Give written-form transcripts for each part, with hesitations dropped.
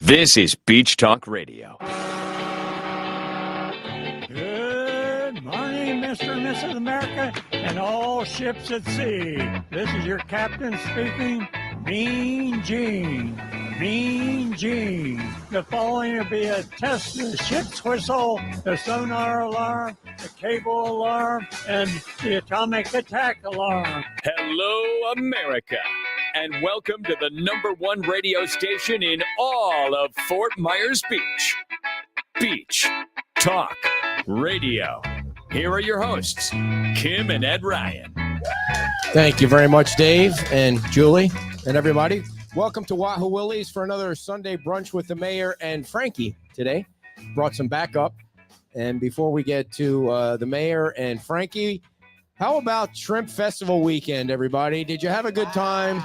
This is Beach Talk Radio. Good morning, Mr. and Mrs. America, and all ships at sea. This is your captain speaking, Mean Gene. Mean Gene. The following will be a test of the ship's whistle, the sonar alarm, the cable alarm, and the atomic attack alarm. Hello, America, and welcome to the #1 radio station in all of Fort Myers Beach. Beach Talk Radio. Here are your hosts, Kim and Ed Ryan. Thank you very much, Dave and Julie and everybody. Welcome to Wahoo Willie's for another Sunday brunch with the mayor and Frankie today. Brought some backup. And before we get to the mayor and Frankie, how about Shrimp Festival weekend, everybody? Did you have a good time?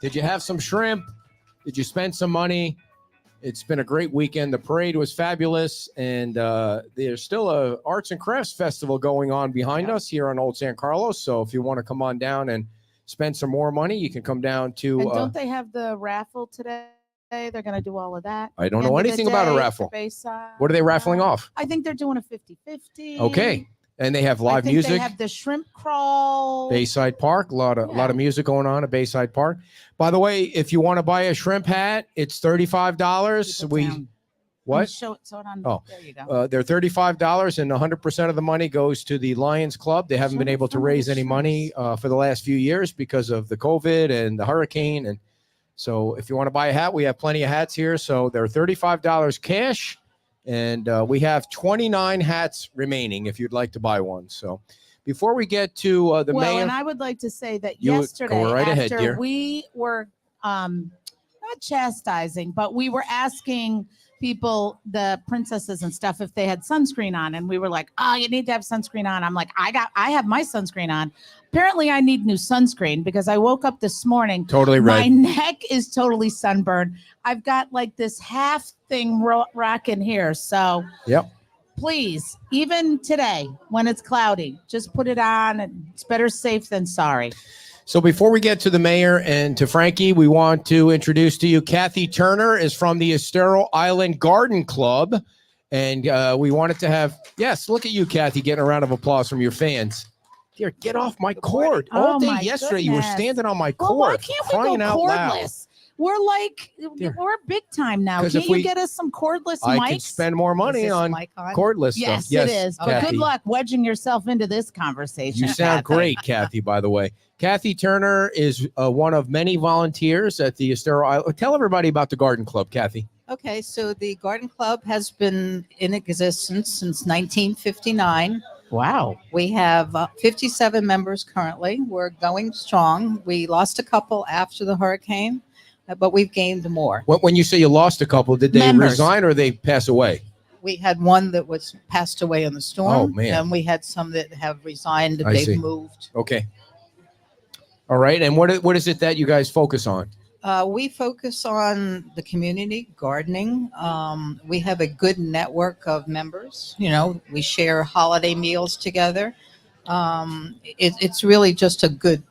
Did you have some shrimp? Did you spend some money? It's been a great weekend. The parade was fabulous. And there's still a arts and crafts festival going on behind us here on Old San Carlos. So if you want to come on down and spend some more money, you can come down to... And don't they have the raffle today? They're going to do all of that. I don't know anything about a raffle. What are they raffling off? I think they're doing a 50-50. Okay. And they have live music. They have the shrimp crawl. Bayside Park, a lot of music going on at Bayside Park. By the way, if you want to buy a shrimp hat, it's $35. What? Show it on. Oh, there you go. They're $35, and 100% of the money goes to the Lions Club. They haven't been able to raise any money for the last few years because of the COVID and the hurricane. And so if you want to buy a hat, we have plenty of hats here. So they're $35 cash. And we have 29 hats remaining if you'd like to buy one. So before we get to the mayor. And I would like to say that yesterday, after we were not chastising, but we were asking people, the princesses and stuff, if they had sunscreen on. And we were like, oh, you need to have sunscreen on. I'm like, I have my sunscreen on. Apparently I need new sunscreen because I woke up this morning. Totally red. My neck is totally sunburned. I've got like this half thing rocking here. So yep. Please, even today when it's cloudy, just put it on. It's better safe than sorry. So before we get to the mayor and to Frankie, we want to introduce to you Kathy Turner is from the Estero Island Garden Club. And we wanted to have, yes, look at you, Kathy, getting a round of applause from your fans. Here, get off my cord. All day yesterday, you were standing on my cord. Why can't we go cordless? We're big time now. Can't you get us some cordless mics? I can spend more money on cordless stuff. Yes, it is. But good luck wedging yourself into this conversation. You sound great, Kathy, by the way. Kathy Turner is one of many volunteers at the Estero Island. Tell everybody about the Garden Club, Kathy. Okay, so the Garden Club has been in existence since 1959. Wow. We have 57 members currently. We're going strong. We lost a couple after the hurricane, but we've gained more. When you say you lost a couple, did they resign or they pass away? We had one that was passed away in the storm. Oh, man. And we had some that have resigned. They've moved. Okay. All right. And what is it that you guys focus on? We focus on the community, gardening. We have a good network of members. You know, we share holiday meals together. It's really just a good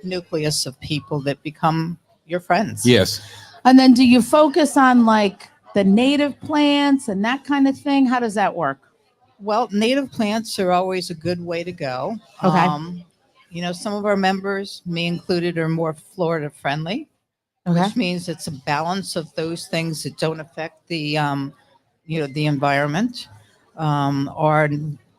nucleus of people that become your friends. Yes. And then do you focus on like the native plants and that kind of thing? How does that work? Well, native plants are always a good way to go. Okay. You know, some of our members, me included, are more Florida friendly. Okay. Which means it's a balance of those things that don't affect the, the environment. Our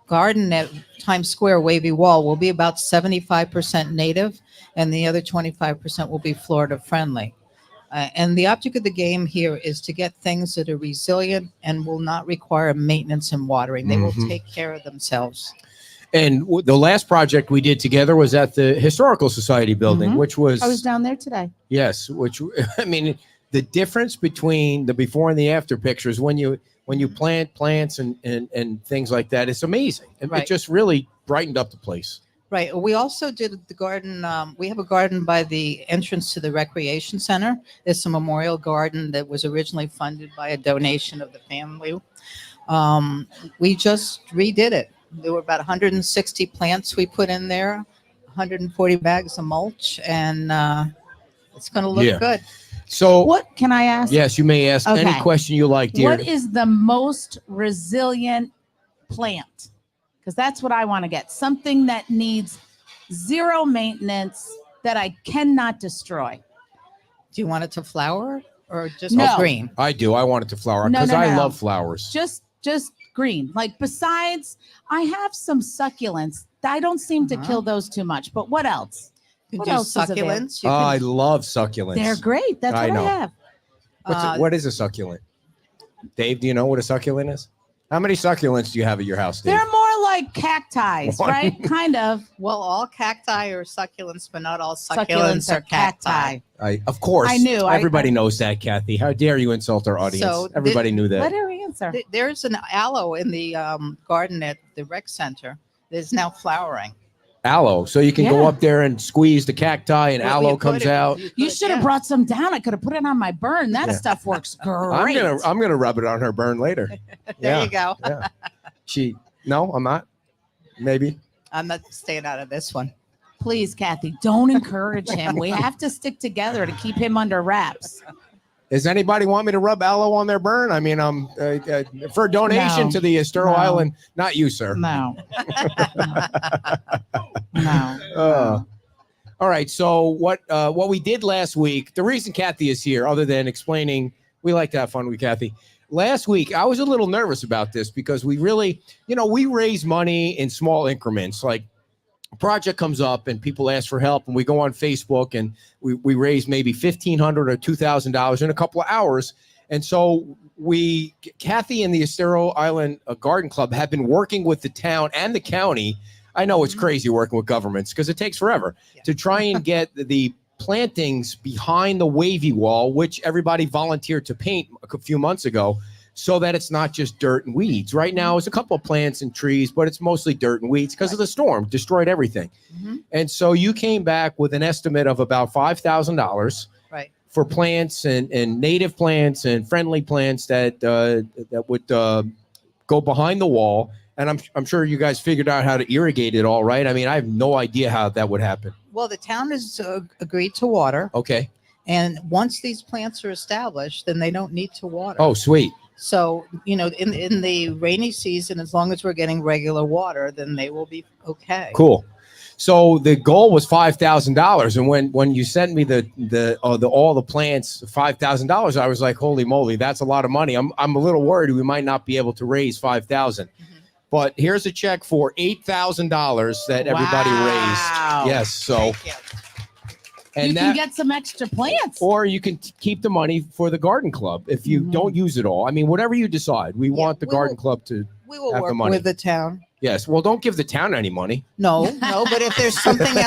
garden at Times Square Wavy Wall will be about 75% native, and the other 25% will be Florida friendly. And the object of the game here is to get things that are resilient and will not require maintenance and watering. They will take care of themselves. And the last project we did together was at the Historical Society building, which was... I was down there today. Yes, which, I mean, the difference between the before and the after pictures when you plant plants and things like that, it's amazing. It just really brightened up the place. Right. We also did the garden. We have a garden by the entrance to the recreation center. It's a memorial garden that was originally funded by a donation of the family. We just redid it. There were about 160 plants we put in there, 140 bags of mulch, and it's going to look good. So What can I ask? yes, you may ask any Okay. question you like, dear. What is the most resilient plant? Because that's what I want to get. Something that needs zero maintenance that I cannot destroy. Do you want it to flower or just No. green? I do. I want it to flower No, because no, I no. love flowers. Just green. Like besides, I have some succulents. I don't seem to kill those too much. But what else? You What do else is available? succulents. You I can, love succulents. They're great. That's I what know. I have. What is a succulent? Dave, do you know what a succulent is? How many succulents do you have at your house, Dave? They're more like cacti, One. right? Kind of. well, all cacti are succulents, but not all succulents are cacti. Of course. I knew. Everybody knows that, Kathy. How dare you insult our audience? So Everybody knew that. Let her answer. There's an aloe in the garden at the rec center that is now flowering. Aloe. So you can go Yeah. up there and squeeze the cacti and Well, aloe you put comes it- out. You should have brought some down. I could have put it on my burn. That Yeah. stuff works great. I'm gonna rub it on her burn later. There you go. Yeah. No, I'm not. Maybe. I'm not staying out of this one. Please, Kathy, don't encourage him. We have to stick together to keep him under wraps. Does anybody want me to rub aloe on their burn? I mean, for a donation No. to the Estero No. Island. Not you, sir. No. No. All right. So what we did last week, the reason Kathy is here, other than explaining, we like to have fun with Kathy. Last week, I was a little nervous about this because we really, we raise money in small increments. Like a project comes up and people ask for help, and we go on Facebook and we raise maybe $1,500 or $2,000 in a couple of hours. And so Kathy and the Estero Island Garden Club have been working with the town and the county. I know it's crazy working with governments because it takes forever to try and get the plantings behind the wavy wall, which everybody volunteered to paint a few months ago, so that it's not just dirt and weeds. Right now, it's a couple of plants and trees, but it's mostly dirt and weeds because of the storm, destroyed everything. Mm-hmm. And so you came back with an estimate of about $5,000 Right. for plants and native plants and friendly plants that would go behind the wall. And I'm sure you guys figured out how to irrigate it all, right? I mean, I have no idea how that would happen. Well, the town has agreed to water. Okay. And once these plants are established, then they don't need to water. Oh, sweet. So, in the rainy season, as long as we're getting regular water, then they will be okay. Cool. So the goal was $5,000, and when you sent me the all the plants, $5,000, I was like, holy moly, that's a lot of money. I'm a little worried we might not be able to raise $5,000. But here's a check for $8,000 that everybody Wow. raised. Yes. So Thank you. and You that, can get some extra plants. or you can keep the money for the garden club if you don't use it all. I mean, whatever you decide. We want the we garden will- club to. We will Have the work money. with the town. Yes. Well, don't give the town any money. No, but if there's something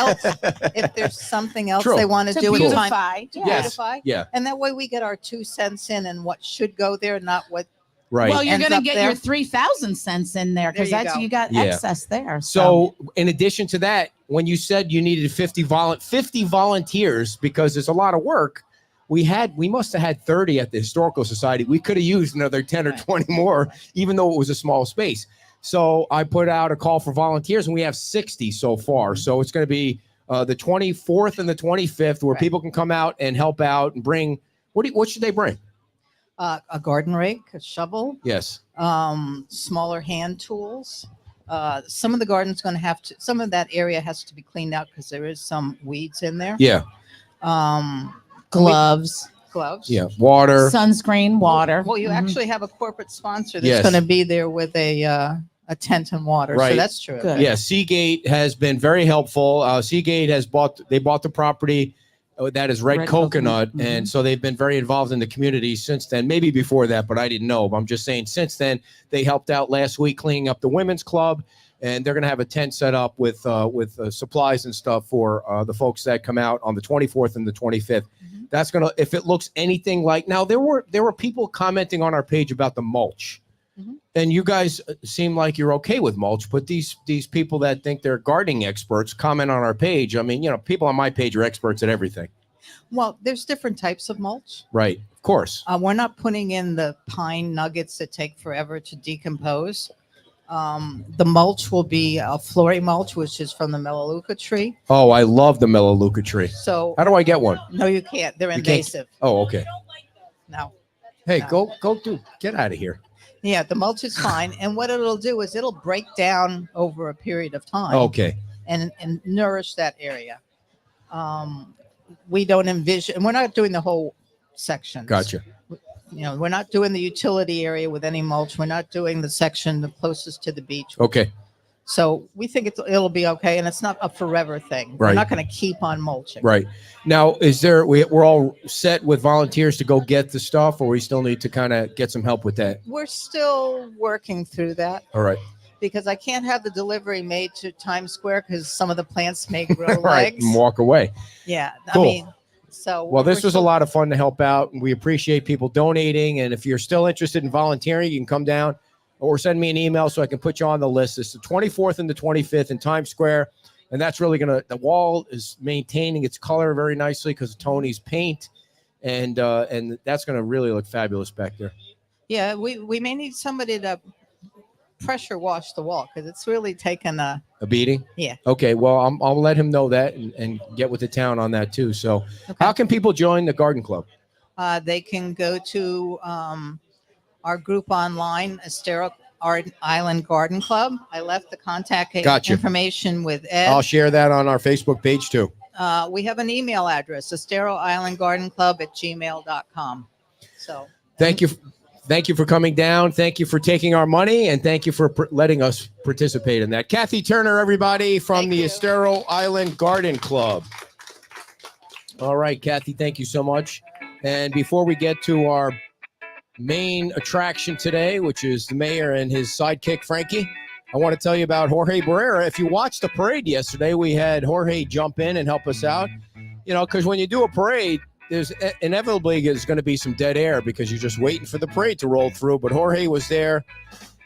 else, True. they want to To do in time, beautify. to Yeah. Yes. beautify, Yeah. and that way we get our 2 cents in and what should go there, not what. Right. Well, you're Ends going to up get there. your 3,000 cents in there because There you that's go. you got Yeah. excess there. So, in addition to that, when you said you needed 50 volunteers because there's a lot of work, we must have had 30 at the Historical Society. We could have used another 10 or 20 more, even though it was a small space. So I put out a call for volunteers, and we have 60 so far. So it's going to be the 24th and the 25th, where Right. people can come out and help out and bring. What should they bring? A garden rake, a shovel, Yes. smaller hand tools. Some of the garden's going to some of that area has to be cleaned out because there is some weeds in there. Yeah. gloves, Gloves. Yeah. Water. sunscreen, water. Well, you Mhm. actually have a corporate sponsor that's Yes. going to be there with a tent and water. Right. So that's true. Good. Yeah, Seagate has been very helpful. Seagate bought the property that is Red Red Coconut, Coconut. and so they've been very involved in the community since then. Maybe before that, but I didn't know. I'm just saying since then they helped out last week cleaning up the women's club, and they're going to have a tent set up with supplies and stuff for the folks that come out on the 24th and the 25th. That's gonna, if it looks anything like. Now there were people commenting on our page about the mulch. And you guys seem like you're okay with mulch, but these people that think they're gardening experts comment on our page. I mean, people on my page are experts at everything. Well, there's different types of mulch. Right. Of course. We're not putting in the pine nuggets that take forever to decompose. The mulch will be a flooring mulch, which is from the Melaleuca tree. Oh, I love the Melaleuca tree. So how do I get one? no, you can't. They're invasive. Oh, okay. No. Hey, No. get out of here. Yeah, the mulch is fine. And what it'll do is it'll break down over a period of time. Okay. And nourish that area. We don't envision, and we're not doing the whole section. Gotcha. We're not doing the utility area with any mulch. We're not doing the section the closest to the beach. Okay. So we think it'll be okay, and it's not a forever thing. Right. We're not going to keep on mulching. Right. Now, we're all set with volunteers to go get the stuff, or we still need to kind of get some help with that? We're still working through that. All right. Because I can't have the delivery made to Times Square because some of the plants may grow right. legs. And walk away. Yeah. Cool. Well, this was a lot of fun to help out, and we appreciate people donating. And if you're still interested in volunteering, you can come down or send me an email so I can put you on the list. It's the 24th and the 25th in Times Square, and that's really the wall is maintaining its color very nicely because of Tony's paint, and that's going to really look fabulous back there. Yeah, we may need somebody to pressure wash the wall because it's really taken a beating. Yeah. Okay. Well, I'll let him know that and get with the town on that too. So, How can people join the garden club? They can go to our group online, Estero Island Garden Club. I left the contact information with Ed. I'll share that on our Facebook page too. We have an email address, esteroislandgardenclub@gmail.com. So thank you. Thank you for coming down. Thank you for taking our money, and thank you for letting us participate in that. Kathy Turner, everybody, from the Estero Island Garden Club. All right, Kathy, thank you so much. And before we get to our main attraction today, which is the mayor and his sidekick, Frankie, I want to tell you about Jorge Barrera. If you watched the parade yesterday, we had Jorge jump in and help us out. Because when you do a parade, there's inevitably going to be some dead air because you're just waiting for the parade to roll through. But Jorge was there.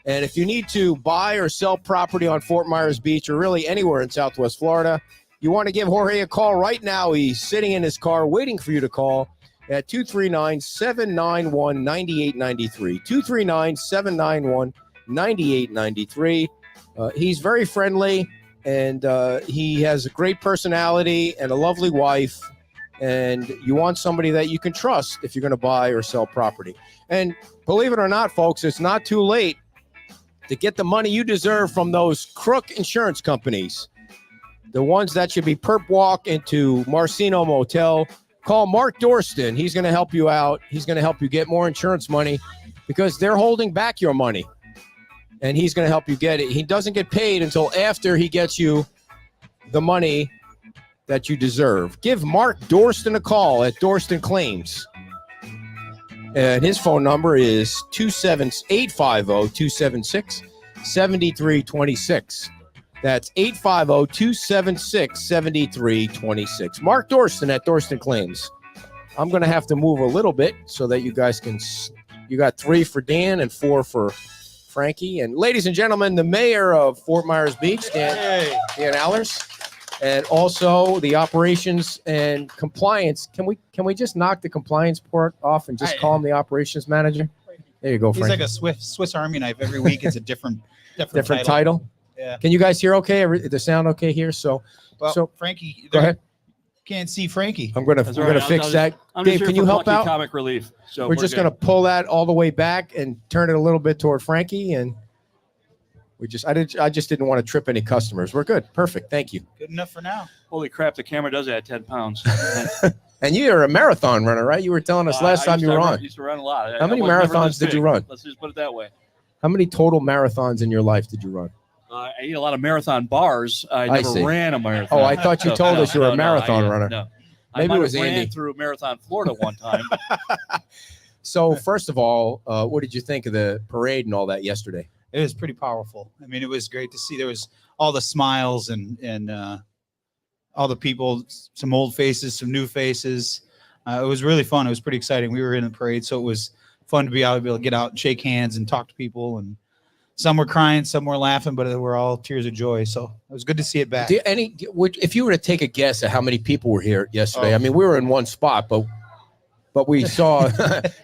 And if you need to buy or sell property on Fort Myers Beach or really anywhere in Southwest Florida, you want to give Jorge a call right now. He's sitting in his car waiting for you to call at 239-791-9893. 239-791-9893. He's very friendly, and he has a great personality and a lovely wife. And you want somebody that you can trust if you're going to buy or sell property. And believe it or not, folks, it's not too late to get the money you deserve from those crook insurance companies. The ones that should be perp walk into Marcino Motel. Call Mark Dorston. He's going to help you out. He's going to help you get more insurance money because they're holding back your money. And he's going to help you get it. He doesn't get paid until after he gets you the money that you deserve. Give Mark Dorston a call at Dorston Claims. And his phone number is 850-276-7326. That's 850-276-7326. Mark Dorston at Dorston Claims. I'm going to have to move a little bit so that you guys can. You got 3 for Dan and 4 for Frankie. And ladies and gentlemen, the mayor of Fort Myers Beach, Dan Allers. And also the operations and compliance. Can we just knock the compliance part off and just call him the operations manager? There you go, Frank. He's like a Swiss Army knife. Every week it's a different title. Yeah. Can you guys hear okay? The sound okay here? So Frankie, go ahead. Can't see Frankie. I'm gonna fix that. Dave, can you help out? Comic relief. So we're just gonna pull that all the way back and turn it a little bit toward Frankie, and I just didn't want to trip any customers. We're good. Perfect. Thank you. Good enough for now. Holy crap! The camera does add 10 pounds. And you're a marathon runner, right? You were telling us last time you were on. I used to run a lot. How many marathons did you run? Let's just put it that way. How many total marathons in your life did you run? I ate a lot of marathon bars. I never ran a marathon. Oh, I thought you told us you were a marathon runner. No. Maybe it was Andy. Ran through Marathon, Florida one time. So first of all, what did you think of the parade and all that yesterday? It was pretty powerful. I mean, it was great to see. There was all the smiles and all the people, some old faces, some new faces. It was really fun. It was pretty exciting. We were in the parade, so it was fun to be able to get out and shake hands and talk to people. And some were crying, some were laughing, but they were all tears of joy. So it was good to see it back. If you were to take a guess at how many people were here yesterday, I mean, we were in one spot, but we saw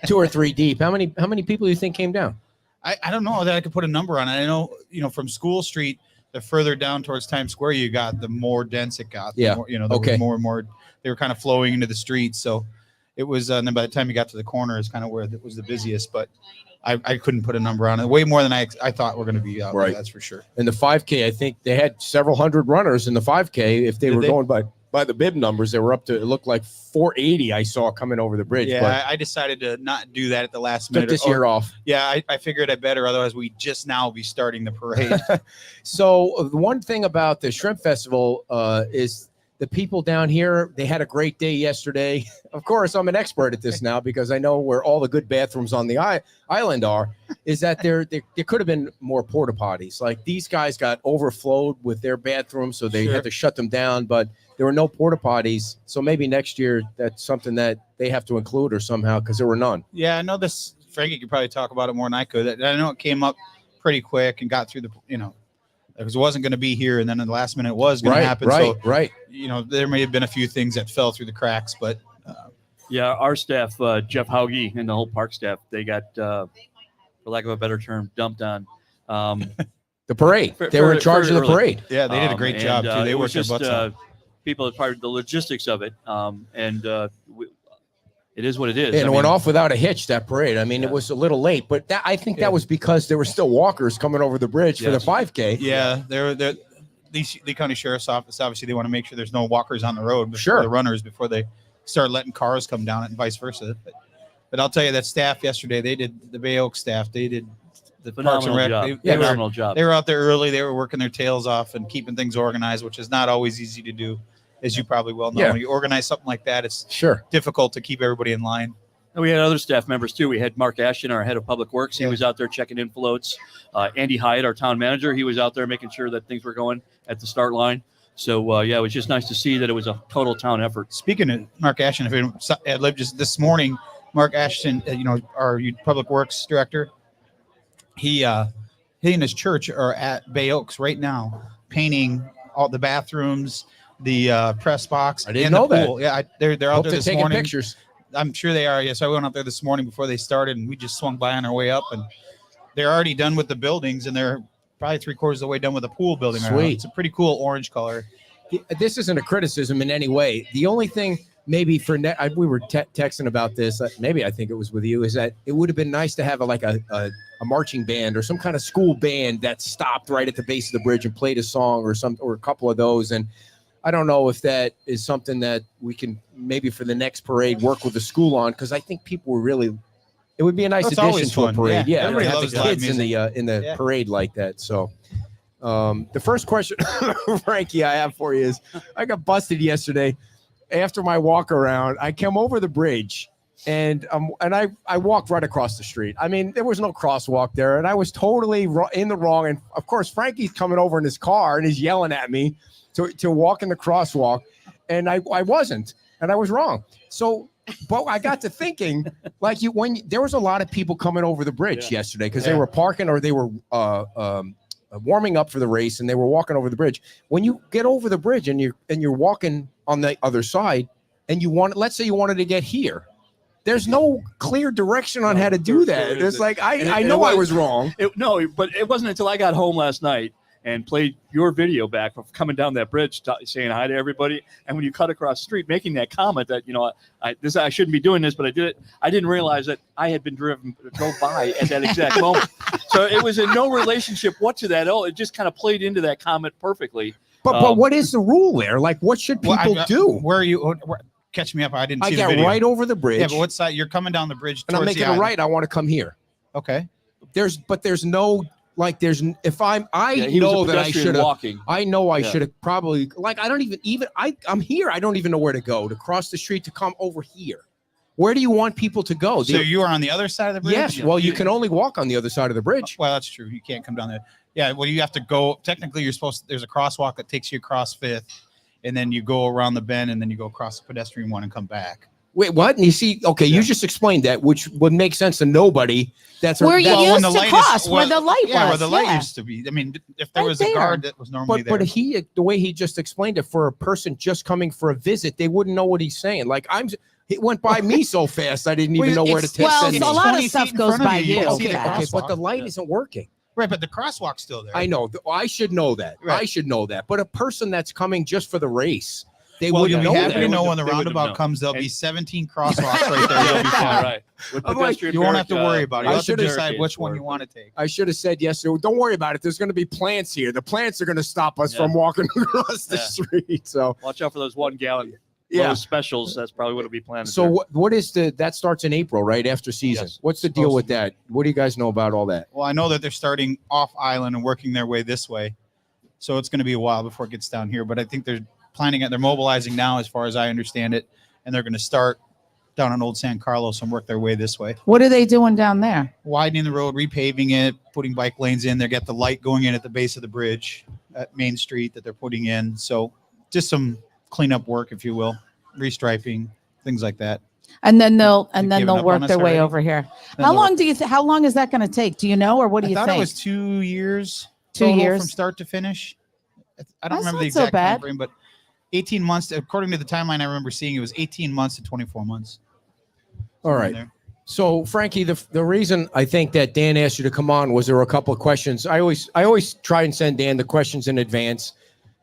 2 or 3 deep. How many people do you think came down? I don't know that I could put a number on it. I know, from School Street, the further down towards Times Square you got, the more dense it got. Yeah. More, there was more and more. They were kind of flowing into the streets. So it was, and then by the time you got to the corner is kind of where it was the busiest. But I couldn't put a number on it. Way more than I thought were going to be out there, that's for sure. In the 5K, I think they had several hundred runners in the 5K. If they were going by the bib numbers, they were up to, it looked like 480 I saw coming over the bridge. Yeah, but I decided to not do that at the last minute. Took this year off. Yeah, I figured I better. Otherwise, we just now be starting the parade. So one thing about the Shrimp Festival is the people down here, they had a great day yesterday. Of course, I'm an expert at this now because I know where all the good bathrooms on the island are, is that there could have been more porta potties. Like these guys got overflowed with their bathrooms, so they had to shut them down, but there were no porta potties. So maybe next year that's something that they have to include or somehow, because there were none. Yeah, I know this. Frankie could probably talk about it more than I could. I know it came up pretty quick and got through because it wasn't going to be here, and then in the last minute it was going to happen. Right. There may have been a few things that fell through the cracks, but yeah, our staff, Jeff Hauge and the whole park staff, they got, for lack of a better term, dumped on. The parade. They were in charge of the parade. Yeah, they did a great job too. They worked their butts off. People as part of the logistics of it, it is what it is. And it went off without a hitch, that parade. I mean, it was a little late, but I think that was because there were still walkers coming over the bridge for the 5K. Yeah, the county sheriff's office, obviously, they want to make sure there's no walkers on the road before the runners, before they start letting cars come down it and vice versa. But I'll tell you that staff yesterday, they did, the Bay Oak staff, they did the Parks and Rec. Phenomenal job. They were out there early. They were working their tails off and keeping things organized, which is not always easy to do, as you probably well know. Yeah. When you organize something like that, it's difficult to keep everybody in line. And we had other staff members too. We had Mark Ashton, our head of public works. He was out there checking in floats. Andy Hyatt, our town manager, he was out there making sure that things were going at the start line. So it was just nice to see that it was a total town effort. Speaking of Mark Ashton, if I lived just this morning, Mark Ashton, our public works director, he and his church are at Bay Oaks right now, painting all the bathrooms, the press box. I didn't know the pool. that. Yeah, they're out there this taking morning. Pictures. I'm sure they are. Yes, I went out there this morning before they started, and we just swung by on our way up, and they're already done with the buildings, and they're probably 3/4 of the way done with the pool building. Sweet. It's a pretty cool orange color. This isn't a criticism in any way. The only thing maybe we were texting about this, maybe I think it was with you, is that it would have been nice to have a marching band or some kind of school band that stopped right at the base of the bridge and played a song or a couple of those. And I don't know if that is something that we can maybe for the next parade work with the school on, because I think people were really. It would be a nice addition to a parade. Yeah, everybody have loves the kids in the parade like that. So, the first question, Frankie, I have for you is: I got busted yesterday after my walk around. I came over the bridge, and I walked right across the street. I mean, there was no crosswalk there, and I was totally in the wrong. And of course, Frankie's coming over in his car and he's yelling at me to walk in the crosswalk, and I wasn't, and I was wrong. So. But I got to thinking, there was a lot of people coming over the bridge yesterday because they were parking or they were warming up for the race and they were walking over the bridge. When you get over the bridge and you're walking on the other side, and let's say you wanted to get here, there's no clear direction on how to do that. It's like I know I was wrong. But it wasn't until I got home last night and played your video back of coming down that bridge, saying hi to everybody. And when you cut across the street, making that comment that, I shouldn't be doing this, but I did it. I didn't realize that I had been drove by at that exact moment. So it was in no relationship to that at all. It just kind of played into that comment perfectly. But what is the rule there? Like, what should people do? Where are you? Catch me up. I didn't see the video. I get right over the bridge. Yeah, but what side? You're coming down the bridge and I'm making a right. I want to come here. Okay. There's no. Like I know that I should have. I know I should have probably. Like I don't even. I'm here. I don't even know where to go to cross the street to come over here. Where do you want people to go? So you are on the other side of the bridge. Yes. Well, you can only walk on the other side of the bridge. Well, that's true. You can't come down there. Yeah. Well, you have to go. Technically, you're supposed to. There's a crosswalk that takes you across 5th, and then you go around the bend, and then you go across the pedestrian one and come back. Wait, what? And you see, you just explained that, which would make sense to nobody. That's where you used to cross, where the light was. Yeah, where the light used to be. I mean, if there was a guard that was normally there. But the way he just explained it, for a person just coming for a visit, they wouldn't know what he's saying. Like It went by me so fast I didn't even know where to take. Well, send a me. lot of 20 stuff feet in goes front of by you, you you. can see the Okay, but the crosswalk. light Yeah. isn't working. Right, but the crosswalk's still there. I know. I should know that. Right. I should know that. But a person that's coming just for the race, they Well, wouldn't you'll be know happy that. to know They when the wouldn't have roundabout known. comes, there'll be And- 17 crosswalks right there. You'll be Yeah, fine. right. With I'm like, pedestrian You won't have to barric- worry about it. I You'll have to should've- decide which one barricades you want to take. I should have said yesterday, don't worry about it. There's going to be plants here. The plants are going to stop us Yeah. from walking across the Yeah. street. So, Watch out for those 1 gallon yeah. specials. That's probably what it'll be planned. So what is that starts in April, right? After season. Yes. What's the deal Supposed with to be. that? What do you guys know about all that? Well, I know that they're starting off island and working their way this way. So it's going to be a while before it gets down here. But I think they're planning it. They're mobilizing now, as far as I understand it. And they're going to start down on Old San Carlos and work their way this way. What are they doing down there? Widening the road, repaving it, putting bike lanes in. They got the light going in at the base of the bridge at Main Street that they're putting in. So just some cleanup work, if you will, restriping, things like that. And then they'll They've given up work on us their way already? over here. Then How they'll- long how long is that going to take? Do you know, or what do I you thought think? it was 2 years. 2 total years? from start to finish. I don't That's remember the not so exact bad. time frame, but 18 months. According to the timeline I remember seeing, it was 18 months to 24 months. All Somewhere right. in there. So, Frankie, the reason I think that Dan asked you to come on was there were a couple of questions. I always try and send Dan the questions in advance,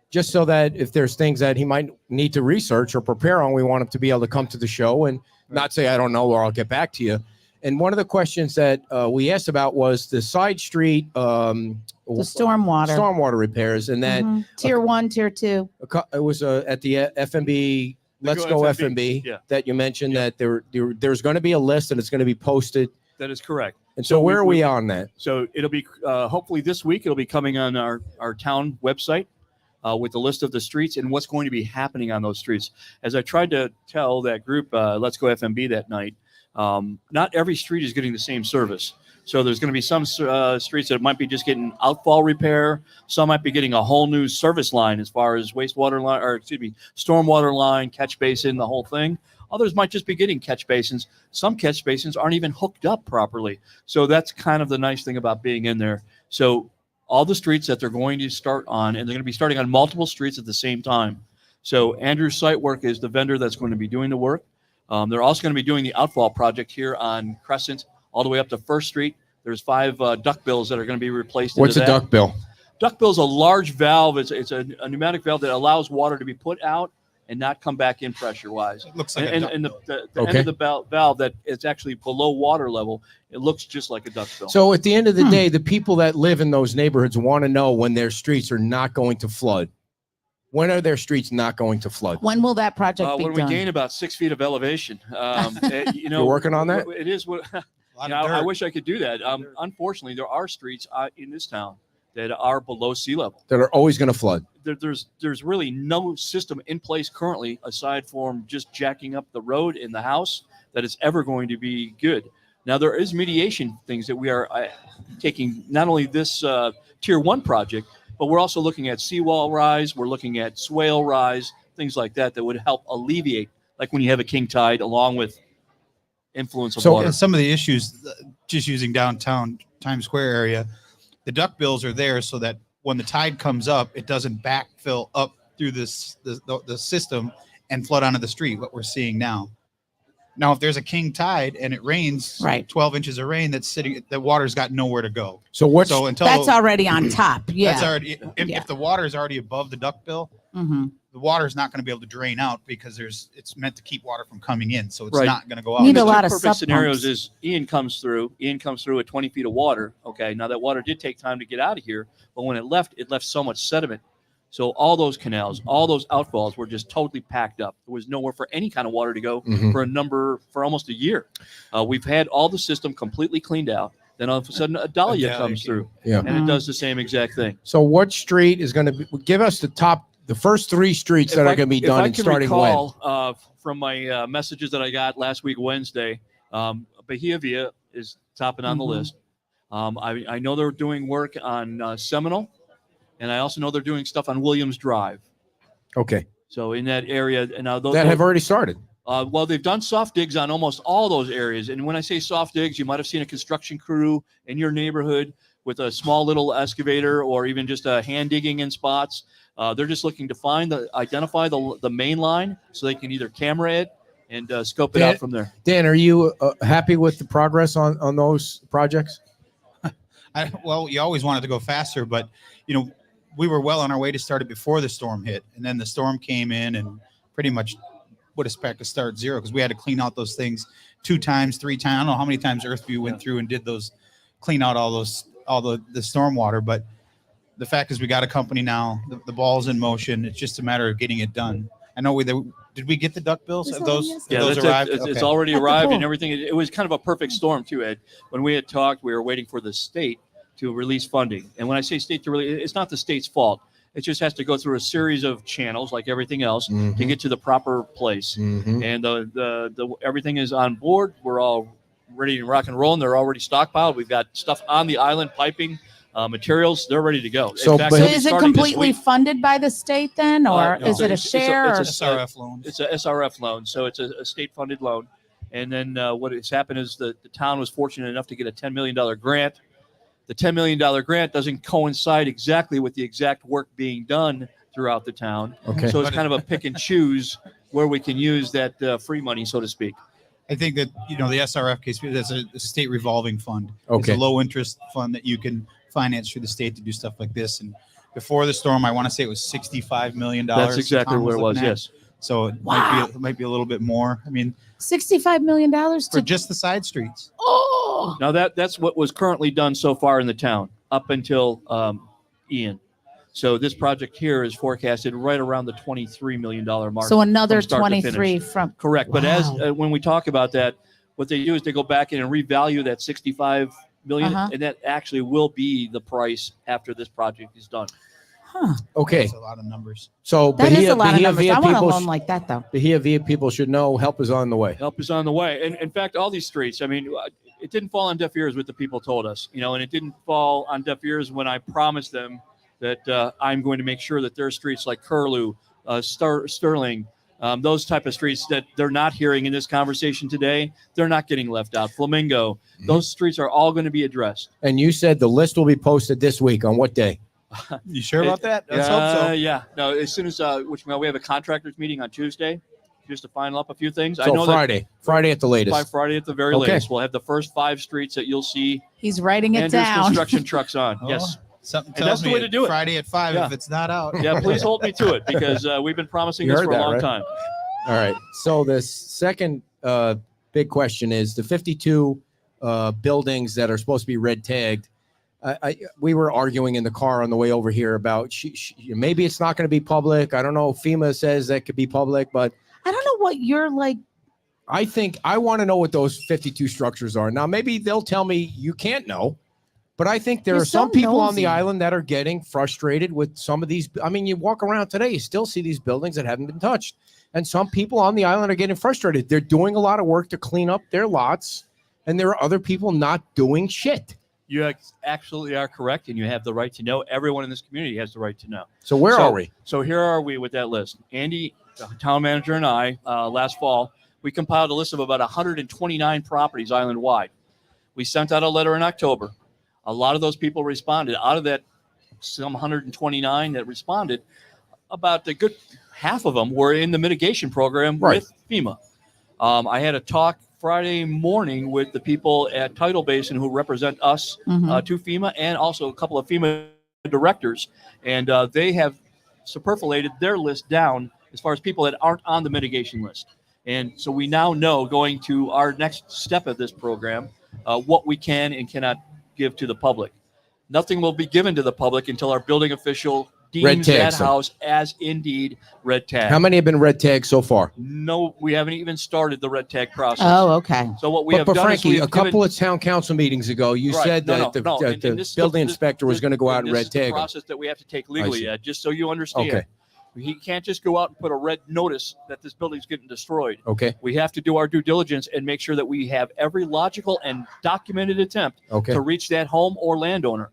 just so that if there's things that he might need to research or prepare on, we want him to be able to come to the show and not say I don't know or I'll get back to you. And one of the questions that we asked about was the side street, The stormwater. repairs, and that Mhm. Tier 1, tier 2. it was at the FMB. Let's Go go FMB. FMB. Yeah. That you mentioned Yeah. that there's going to be a list and it's going to be posted. That is correct. And so where are we on that? So it'll be hopefully this week. It'll be coming on our town website with the list of the streets and what's going to be happening on those streets. As I tried to tell that group, Let's Go FMB that night, not every street is getting the same service. So there's going to be some streets that might be just getting outfall repair. Some might be getting a whole new service line as far as wastewater line, or excuse me, stormwater line, catch basin, the whole thing. Others might just be getting catch basins. Some catch basins aren't even hooked up properly. So that's kind of the nice thing about being in there. So all the streets that they're going to start on, and they're going to be starting on multiple streets at the same time. So Andrew's Site Work is the vendor that's going to be doing the work. They're also going to be doing the outfall project here on Crescent all the way up to First Street. There's 5 duckbills that are going to be replaced. What's a into that. duckbill? Duckbill is a large valve. It's a pneumatic valve that allows water to be put out and not come back in pressure-wise. It looks like And, a and the Okay. end of the valve that it's actually below water level, it looks just like a duckbill. So at the end of the day, the people that live in those neighborhoods want to know when their streets are not going to flood. When are their streets not going to flood? When will that project be when we done? gain about 6 feet of elevation, You're working on that? It is what. A lot You of know, I dirt. wish I could do that. Unfortunately, there are streets in this town that are below sea level. That are always going to flood. There's really no system in place currently, aside from just jacking up the road in the house, that is ever going to be good. Now there is mediation things that we are taking. Not only this Tier 1 project, but we're also looking at seawall rise. We're looking at swale rise, things like that would help alleviate, like when you have a king tide, along with influence of So- water. And some of the issues, just using downtown Times Square area, the duckbills are there so that when the tide comes up, it doesn't backfill up through the system and flood onto the street, what we're seeing now. Now, if there's a king tide and it rains, Right. 12 inches of rain, the water's got nowhere to go. So what's So until That's already on top. Yeah. that's already, Yeah. if the water is already above the duckbill, Mhm. the water is not going to be able to drain out because it's meant to keep water from coming in. So it's Right. not going to go out. Need The a two lot of perfect sub scenarios pumps. is Ian comes through at 20 feet of water. Okay. Now that water did take time to get out of here, but when it left so much sediment. So all those canals, all those outfalls were just totally packed up. There was nowhere for any kind of water to go Mhm. for almost a year. We've had all the system completely cleaned out. Then all of a sudden a dahlia Dahlia comes came. through Yeah. and it does the same exact thing. So what street is going to be? Give us the first 3 streets that If are I- going to be if done I and can starting recall, from my messages that I got last week Wednesday, Bahia Via is topping on the Mhm. list. I know they're doing work on Seminole, and I also know they're doing stuff on Williams Drive. when? Okay. So in that area, and now those That have already started. well, they've done soft digs on almost all those areas. And when I say soft digs, you might have seen a construction crew in your neighborhood with a small little excavator or even just a hand digging in spots. They're just looking to identify the main line so they can either camera it and scope it Dan- out from there. Dan, are you happy with the progress on those projects? Well, you always wanted to go faster, but we were well on our way to start it before the storm hit, and then the storm came in and pretty much put us back to start zero because we had to clean out those things 2 times, 3 times. I don't know how many times Earthview went through and did those, clean out all the storm water. But the fact is, we got a company now. The ball's in motion. It's just a matter of getting it done. I know did we get the duck bills? Have those arrived? It's Okay. already At the arrived pool. and everything. It was kind of a perfect storm too, Ed. When we had talked, we were waiting for the state to release funding. And when I say state to release, it's not the state's fault. It just has to go through a series of channels like everything else to get to the proper place. Mm-hmm. And the everything is on board. We're all ready to rock and roll, and they're already stockpiled. We've got stuff on the island, piping, materials. They're ready to go. So, In fact, but- they'll So be is it starting this completely week. funded by the state then, or No, is it a it's share? it's or- SRF loan. It's a SRF loan, so it's a state-funded loan. And then what has happened is the town was fortunate enough to get a $10 million grant. The $10 million grant doesn't coincide exactly with the exact work being done throughout the town. Okay. So it's kind of a pick and choose where we can use that free money, so to speak. I think that the SRF case, that's a state revolving fund. Okay. It's a low interest fund that you can finance through the state to do stuff like this. And before the storm, I want to say it was $65 million. That's exactly Tom where it was, looking at. yes. So it might be a little bit more. I mean, $65 million for to just the side streets. oh Now that's what was currently done so far in the town up until Ian. So this project here is forecasted right around the $23 million mark. so another from start to 23 finish. from Correct. But as Wow. when we talk about that, what they do is they go back in and revalue that 65 million, Uh-huh. and that actually will be the price after this project is done. Okay. That's a lot of numbers. So that is a lot of Bahia numbers. Via I want a people loan like that though. Bahia Via people should know help is on the way. Help is on the way. And in fact, all these streets, I mean, it didn't fall on deaf ears what the people told us, and it didn't fall on deaf ears when I promised them that I'm going to make sure that there are streets like Curlew, Sterling, those type of streets that they're not hearing in this conversation today, they're not getting left out. Flamingo, those streets are all going to be addressed. And you said the list will be posted this week. On what day? You sure about that? Let's hope so. Yeah. No, as soon as we have a contractors meeting on Tuesday, just to final up a few things. I So know Friday at the by latest. Friday at the very Okay. latest, we'll have the first 5 streets that you'll see He's writing it Andrews down. construction trucks on. Oh, Yes. Something And tells that's the me way to do it. Friday at 5 Yeah. if it's not out. Yeah, please hold me to it because we've been promising You this heard for a that, long right? time. All right. So the second big question is the 52 buildings that are supposed to be red tagged. We were arguing in the car on the way over here about maybe it's not going to be public. I don't know. FEMA says that could be public, but I don't know what you're like. I think I want to know what those 52 structures are. Now, maybe they'll tell me you can't know, but I think there You're are some so people on the nosy. island that are getting frustrated with some of these. I mean, you walk around today, you still see these buildings that haven't been touched. And some people on the island are getting frustrated. They're doing a lot of work to clean up their lots, and there are other people not doing shit. You absolutely are correct, and you have the right to know. Everyone in this community has the right to know. So where are we? So here are we with that list. Andy, the town manager, and I, last fall, we compiled a list of about 129 properties island-wide. We sent out a letter in October. A lot of those people responded. Out of that, some 129 that responded, about a good half of them were in the mitigation program Right. with FEMA. I had a talk Friday morning with the people at Tidal Basin who represent us Mhm. to FEMA, and also a couple of FEMA directors, and they have superfolated their list down as far as people that aren't on the mitigation list. And so we now know, going to our next step of this program, what we can and cannot give to the public. Nothing will be given to the public until our building official deems that tags them. house as indeed red tag. How many have been red tagged so far? No, we haven't even started the red tag process. Oh, okay. So what we have But done is Frankie, we a have couple given, of town council meetings ago, you Right. said No, that the and building this- inspector was going to go out and this red is the tag them. process that we have to take I legally, see. Ed, just so you understand. Okay. He can't just go out and put a red notice that this building's getting destroyed. Okay. We have to do our due diligence and make sure that we have every logical and documented attempt Okay. to reach that home or landowner.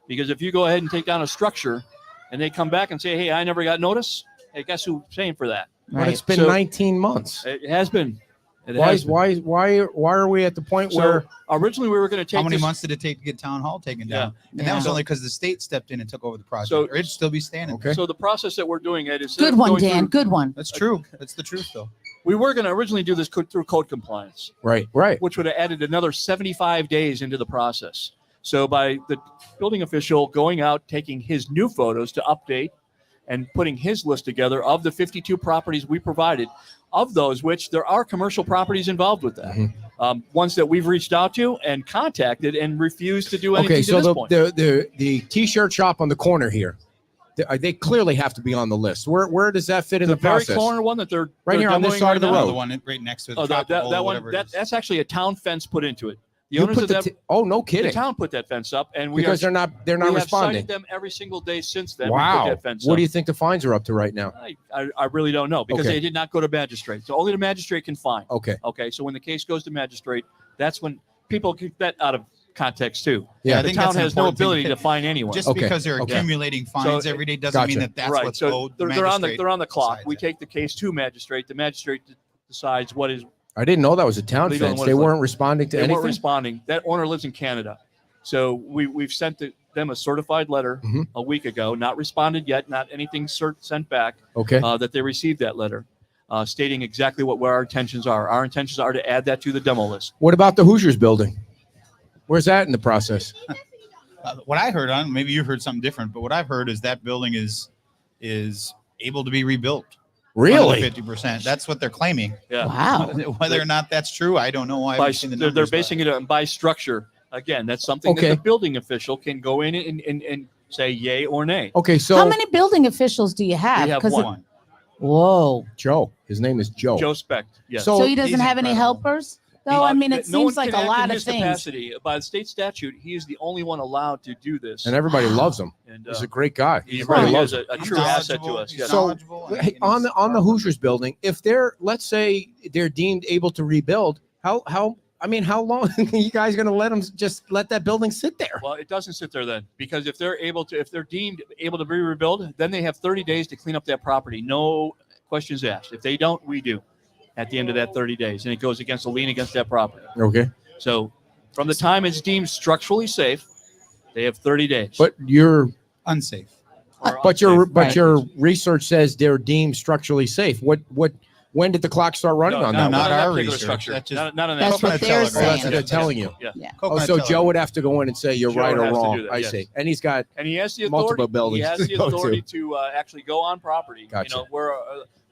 Because if you go ahead and take down a structure and they come back and say, hey, I never got notice, hey, guess who's paying for that? But it's been So- 19 months. It has been. It Why has been. why are we at the point So where originally we were going to take How many this- months did it take to get town hall taken down? And that was Yeah. only because the state stepped in and took over the project. So- or it'd still be standing. Okay. So the process that we're doing, Ed, is Good one, Dan. Good one. That's true. That's the truth, though. We were going to originally do this through code compliance, Right. which would have added another 75 days into the process. So by the building official going out, taking his new photos to update and putting his list together of the 52 properties we provided, of those which there are commercial properties involved with that. Mhm. Ones that we've reached out to and contacted and refused to do anything Okay, to so this point. the T-shirt shop on the corner here, they clearly have to be on the list. Where does that fit in the very process? corner one that they're Right here on this demoing side of the right now? road. The one right next to the Oh, that one, whatever it is. that's actually a town fence put into it. The You owners put of the that, t- oh, no the kidding. town put that fence up, and we Because are, they're not we responding. have cited them every single day since then. We Wow. put that fence What up. do you think the fines are up to right now? I really don't know because Okay. they did not go to magistrate. So only the magistrate can fine. Okay. Okay. So when the case goes to magistrate, that's when people keep that out of context too. Yeah, I The think town that's an has no important thing ability to because fine anyone. Just Okay, because they're okay. accumulating fines So- every day doesn't mean Gotcha. that's right. what's So owed. The they're on the magistrate clock. decides We it. take the case to magistrate. The magistrate decides what is I didn't know that was a town Legal and fence. what They it's like. weren't responding to they anything. weren't responding. That owner lives in Canada. So we've sent them a certified letter Mhm. a week ago, not responded yet, not anything sent back, Okay. that they received that letter stating exactly what our intentions are. Our intentions are to add that to the demo list. What about the Hoosiers building? Where's that in the process? What I heard on, maybe you heard something different, but what I've heard is that building is able to be rebuilt. Really? 50%. That's what they're claiming. Yeah. Wow. Whether or not that's true, I don't know. I haven't seen the They're numbers, basing it on by structure. Again, that's something Okay. that the building official can go in and say yay or nay. Okay, so How many building officials do you have? We have 'Cause it- one. Whoa. Joe, his name is Joe. Joe Specht. Yes. So So he doesn't he's have any incredible. helpers? Though, I mean, it No one seems like can a act lot in of his things. capacity. By the state statute, he is the only one allowed to do this. and everybody loves him. And, He's a great guy. he Everybody really loves is him. a He's true asset to knowledgeable, us. he's Yes. So, knowledgeable, and Hey, on he's the Hoosiers building, if they're, let's say they're deemed able to rebuild, how long are you guys going to let that building sit there? Well, it doesn't sit there then, because if they're deemed able to be rebuilt, then they have 30 days to clean up that property. No questions asked. If they don't, we do at the end of that 30 days, and it goes against a lien against that property. Okay, So from the time it's deemed structurally safe, they have 30 days. but your unsafe. Or Right. your research says they're deemed structurally safe. When did the clock start running on no, that? not on that our particular research. structure. That's just Not on that. That's Coconut what they're Telegraph. Oh, that's saying. what they're telling you. Yeah. Yeah. Oh, Coconut so Joe Telegraph. would have to go in and say you're Joe right or has to wrong. do that, I yes. see. And he's got And he has the multiple authority. buildings He has to the go to. authority to actually go on property. Gotcha. You know, where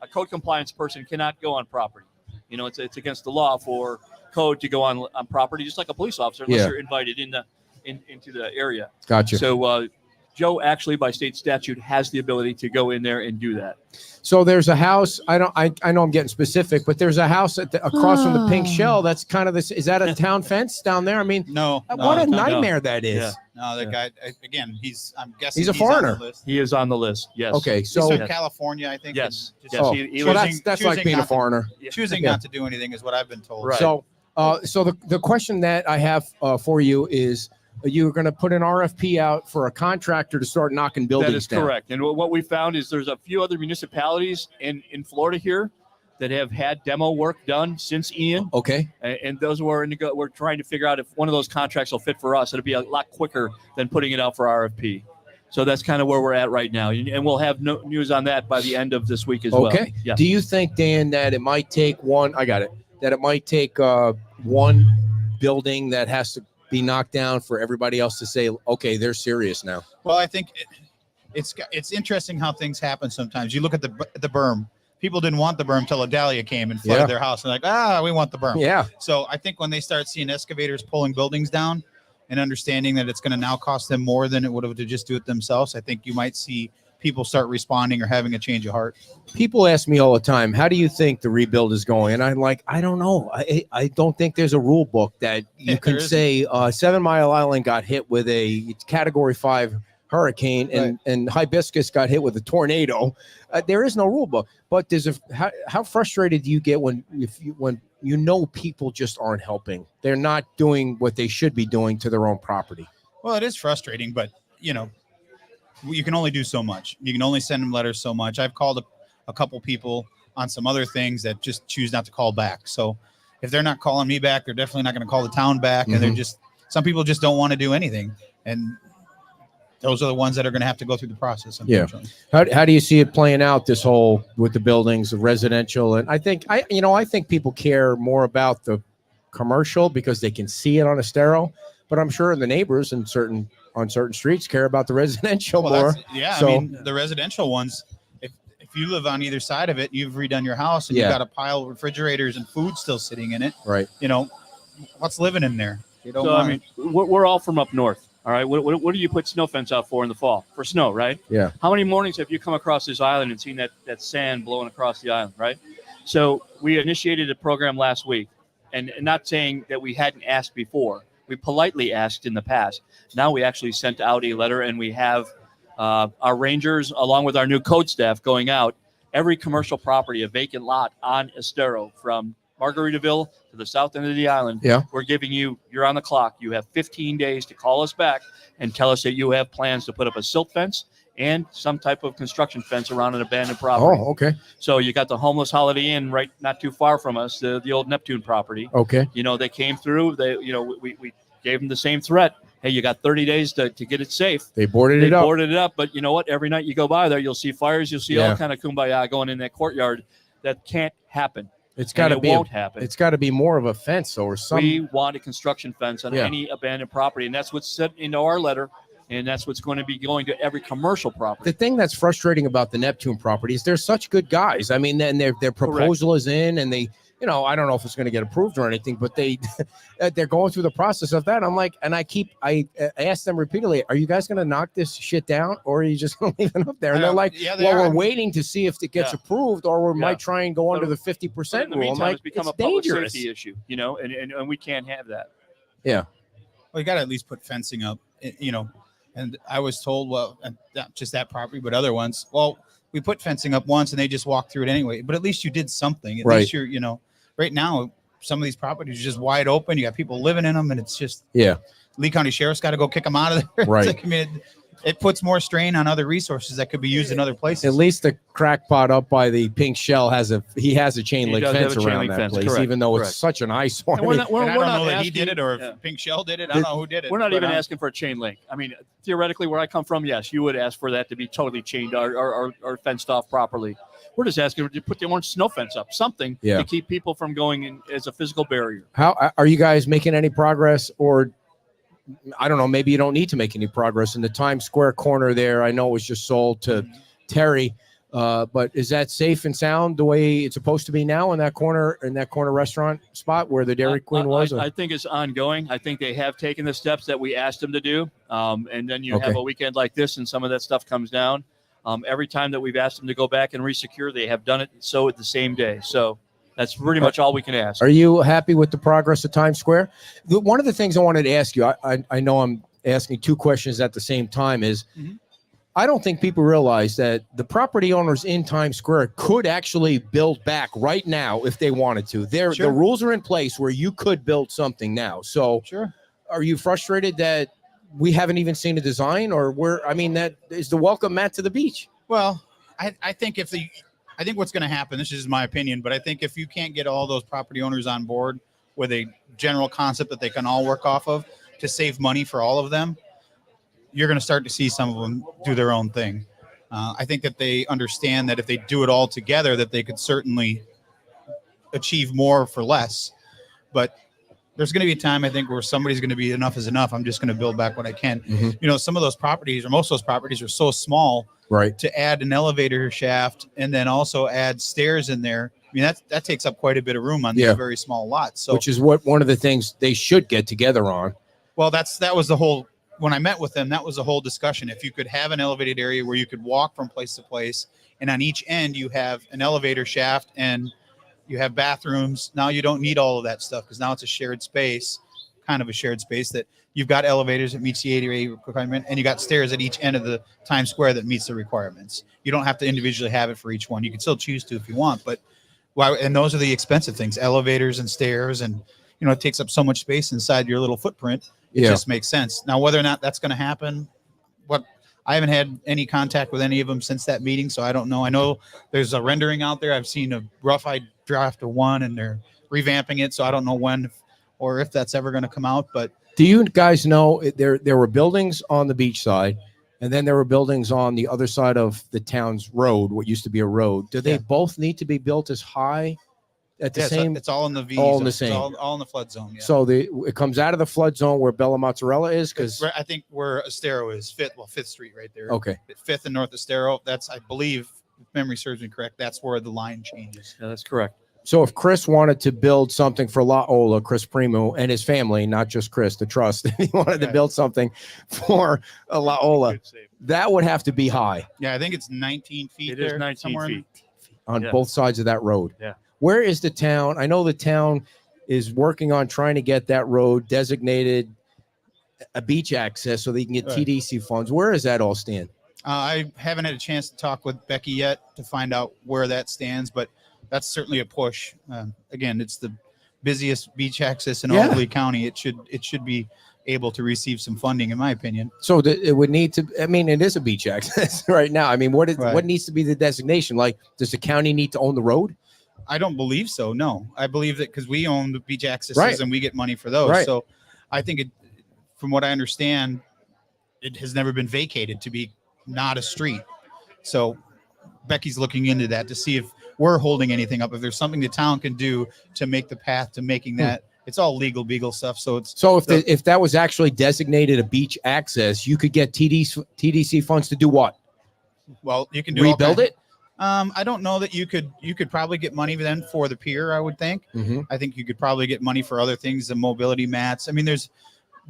a code compliance person cannot go on property. You know, it's against the law for code to go on property, just like a police officer, unless Yeah. you're invited into the area. gotcha. So Joe actually, by state statute, has the ability to go in there and do that. So there's a house. I know I'm getting specific, but there's a house across from the Pink Shell. That's kind of this. Is that a town fence down there? I mean, No, what a no, nightmare that is. Yeah. No, that Yeah. guy again. I'm guessing He's a on foreigner. the list. He is on the list. Yes. Okay, He's so from Yes. California, I think. Yes. and just Yes. oh, He so was- that's like choosing being a not to- foreigner. choosing Yeah. not to do anything is what I've been told. Right. So, so the question that I have for you is, you're going to put an RFP out for a contractor to start knocking buildings That is down. correct. And what we found is there's a few other municipalities in Florida here that have had demo work done since Ian. Okay. And those were we're trying to figure out if one of those contracts will fit for us. It'll be a lot quicker than putting it out for RFP. So that's kind of where we're at right now. And we'll have news on that by the end of this week as well. Okay. Yeah. Do you think, Dan, that it might take that it might take one building that has to be knocked down for everybody else to say, okay, they're serious now? Well, I think it's interesting how things happen sometimes. You look at the berm. People didn't want the berm till Adalia came and flooded Yeah. their house. And we want the berm. Yeah. So I think when they start seeing excavators pulling buildings down and understanding that it's going to now cost them more than it would have to just do it themselves, I think you might see people start responding or having a change of heart. People ask me all the time, how do you think the rebuild is going? And I'm like, I don't know. I don't think there's a rule book that you Yeah, can there say 7 Mile Island got hit with a Category 5 hurricane and Hibiscus got hit with a tornado. There is no rule book. But how frustrated do you get when you know people just aren't helping? They're not doing what they should be doing to their own property. Well, it is frustrating, but you can only do so much. You can only send them letters so much. I've called a couple people on some other things that just choose not to call back. So if they're not calling me back, they're definitely not going to call the town back. And they're some people just don't want to do anything. And those are the ones that are going to have to go through the process. Yeah. How do you see it playing out, this whole with the buildings, the residential? And I think people care more about the commercial because they can see it on a stereo, but I'm sure the neighbors on certain streets care about the residential more. I mean, the residential ones, if you live on either side of it, you've redone your house and you've got a pile of refrigerators and food still sitting in it. Right. What's living in there? You don't I mean, we're all from up north. All right. What do you put snow fence out for in the fall? For snow, right? Yeah. How many mornings have you come across this island and seen that sand blowing across the island, right? So we initiated a program last week, and not saying that we hadn't asked before. We politely asked in the past. Now we actually sent out a letter, and we have our rangers, along with our new code staff, going out every commercial property, a vacant lot on Estero from Margaritaville to the south end of the island. Yeah. We're giving you're on the clock. You have 15 days to call us back and tell us that you have plans to put up a silt fence and some type of construction fence around an abandoned property. Oh, okay. So you got the homeless Holiday Inn right not too far from us, the old Neptune property. Okay. They came through. We gave them the same threat. Hey, you got 30 days to get it safe. They boarded it up. But you know what? Every night you go by there, you'll see fires. You'll see all kind of kumbaya going in that courtyard. That can't happen. It's got to be. Won't happen. It's got to be more of a fence or something. We want a construction fence on any abandoned property, and that's what's set into our letter, and that's what's going to be going to every commercial property. The thing that's frustrating about the Neptune properties, they're such good guys. I mean, then their proposal is in, and they, I don't know if it's going to get approved or anything, but they're going through the process of that. I'm like, and I ask them repeatedly, are you guys going to knock this shit down, or are you just going to leave it up there? And they're like, we're waiting to see if it gets approved, or we might try and go under the 50% rule. I'm like, it's become a dangerous. public safety issue, and we can't have that. Yeah. Well, you got to at least put fencing up, and I was told, well, not just that property, but other ones. Well, we put fencing up once and they just walked through it anyway. But at least you did something. At least you're, right now, some of these properties are just wide open. You got people living in them, and it's just Lee County Sheriff's got to go kick them out of there. Right. Like, I mean, it puts more strain on other resources that could be used in other places. At least the crackpot up by the pink shell has a chain link fence around that place, correct, even though it's such an eyesore. And we're not I don't know asking, that he did it or if Pink Shell did it. I don't know who did it. We're not even asking for a chain link. I mean, theoretically, where I come from, yes, you would ask for that to be totally chained or fenced off properly. We're just asking to put the orange snow fence up, something to keep people from going in as a physical barrier. How are you guys making any progress, or I don't know, maybe you don't need to make any progress in the Times Square corner there? I know it was just sold to Terry, but is that safe and sound the way it's supposed to be now in that corner restaurant spot where the Dairy Queen was? I think it's ongoing. I think they have taken the steps that we asked them to do. And then you have a weekend like this and some of that stuff comes down. Every time that we've asked them to go back and resecure, they have done it so at the same day. So that's pretty much all we can ask. Are you happy with the progress of Times Square? One of the things I wanted to ask you, I know I'm asking two questions at the same time, is I don't think people realize that the property owners in Times Square could actually build back right now if they wanted to. The rules are in place where you could build something now. So are you frustrated that we haven't even seen a design, or that is the welcome mat to the beach? Well, I think I think what's going to happen, this is my opinion, but I think if you can't get all those property owners on board with a general concept that they can all work off of to save money for all of them, you're going to start to see some of them do their own thing. I think that they understand that if they do it all together, that they could certainly achieve more for less. But there's going to be a time, I think, where somebody's going to be enough is enough. I'm just going to build back what I can. Some of those properties, or most of those properties, are so small. Right. To add an elevator shaft and then also add stairs in there. I mean, that takes up quite a bit of room on these very small lots. So, which is one of the things they should get together on. Well, that was the whole, when I met with them, that was the whole discussion. If you could have an elevated area where you could walk from place to place, and on each end you have an elevator shaft and you have bathrooms. Now you don't need all of that stuff because now it's a shared space, kind of a shared space that you've got elevators that meets the ADA requirement, and you got stairs at each end of the Times Square that meets the requirements. You don't have to individually have it for each one. You can still choose to if you want, but and those are the expensive things, elevators and stairs, and it takes up so much space inside your little footprint. It just makes sense. Now, whether or not that's going to happen, I haven't had any contact with any of them since that meeting, so I don't know. I know there's a rendering out there. I've seen a rough draft of one, and they're revamping it, so I don't know when or if that's ever going to come out, but. Do you guys know there were buildings on the beach side and then there were buildings on the other side of the town's road, what used to be a road. Do they Yeah. both need to be built as high at the Yeah, same? it's all in the V. all in the It's same. all in the flood zone. Yeah. So it comes out of the flood zone where Bella Mozzarella is, because I think where Estero is, Fifth Street right there. okay, Fifth and North Estero. That's, I believe, if memory serves me correct, that's where the line changes. Yeah, that's correct. so if Chris wanted to build something for La Ola, Chris Primo and his family, not just Chris, the trust, if he wanted to Right. build something for a La Ola, Good save. that would have to be high Yeah, I think it's 19 feet. It is there, 19 somewhere in- feet. on Yeah. both sides of that road. Yeah. Where is the town? I know the town is working on trying to get that road designated a beach access so they can get Right. TDC funds. Where does that all stand? I haven't had a chance to talk with Becky yet to find out where that stands, but that's certainly a push. Again, it's the busiest beach access in all Yeah. of Lee County. It should be able to receive some funding, in my opinion. So it would need to, I mean, it is a beach access right now. I mean, what Right. needs to be the designation? Like, does the county need to own the road? I don't believe so. No, I believe that because we own the beach accesses Right. and we get money for those. Right. So I think it, from what I understand, it has never been vacated to be not a street. So Becky's looking into that to see if we're holding anything up. If there's something the town can do to make the path to making that, it's all legal beagle stuff. So it's So if that was actually designated a beach access, you could get TDC funds to do what? well, you can do all Rebuild kinds- it? I don't know that you could probably get money then for the pier. I would think. Mm-hmm. I think you could probably get money for other things, the mobility mats. I mean, there's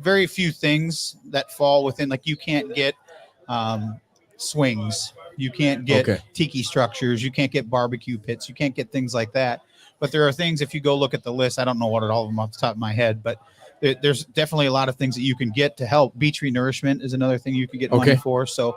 very few things that fall within, like you can't get swings, you can't get Okay. tiki structures, you can't get barbecue pits, you can't get things like that. But there are things, if you go look at the list, I don't know what all of them off the top of my head, but there's definitely a lot of things that you can get to help. Beach renourishment is another thing you could get money Okay. for. So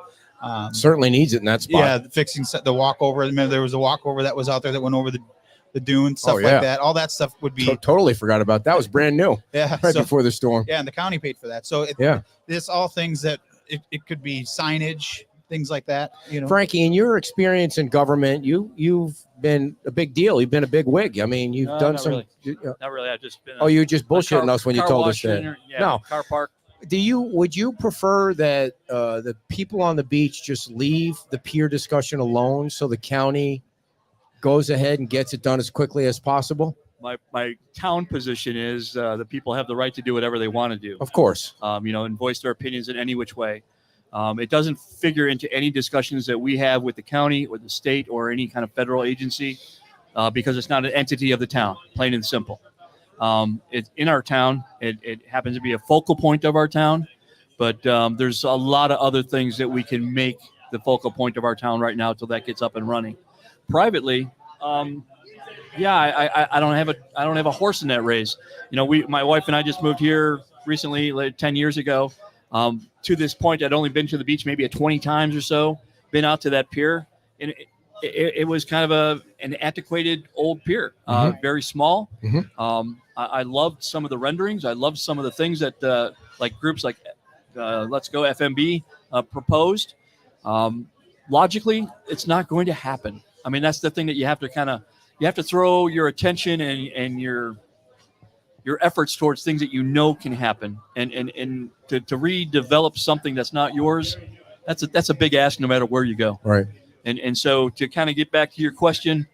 Certainly needs it in that spot. yeah, fixing the walkover. Remember, there was a walkover that was out there that went over the dune, stuff yeah. like that. All that stuff would be Totally forgot about that. Was brand new yeah. right So, before the storm. yeah, and the county paid for that. So Yeah. it's all things that it could be signage, things like that. You know, Frankie, in your experience in government, you've been a big deal. You've been a big wig. I mean, you've No, done not some. really. Not really. I've just been. Oh, you were just a bullshitting car- us when you car told us wash that. center, yeah, No. car park. Would you prefer that the people on the beach just leave the pier discussion alone so the county goes ahead and gets it done as quickly as possible? My town position is the people have the right to do whatever they want to do. Of course. And voice their opinions in any which way. It doesn't figure into any discussions that we have with the county or the state or any kind of federal agency because it's not an entity of the town, plain and simple. It's in our town. It happens to be a focal point of our town, but there's a lot of other things that we can make the focal point of our town right now until that gets up and running. Privately, I don't have a horse in that race. You know, my wife and I just moved here recently, like 10 years ago. To this point, I'd only been to the beach maybe 20 times or so, been out to that pier. And it was kind of an antiquated old pier, very small. Mhm. I loved some of the renderings. I loved some of the things that like groups like Let's Go FMB proposed. Logically, it's not going to happen. I mean, that's the thing that you have to throw your attention and your efforts towards things that you know can happen, and to redevelop something that's not yours, that's a big ask no matter where you go. Right. And so to kind of get back to your question,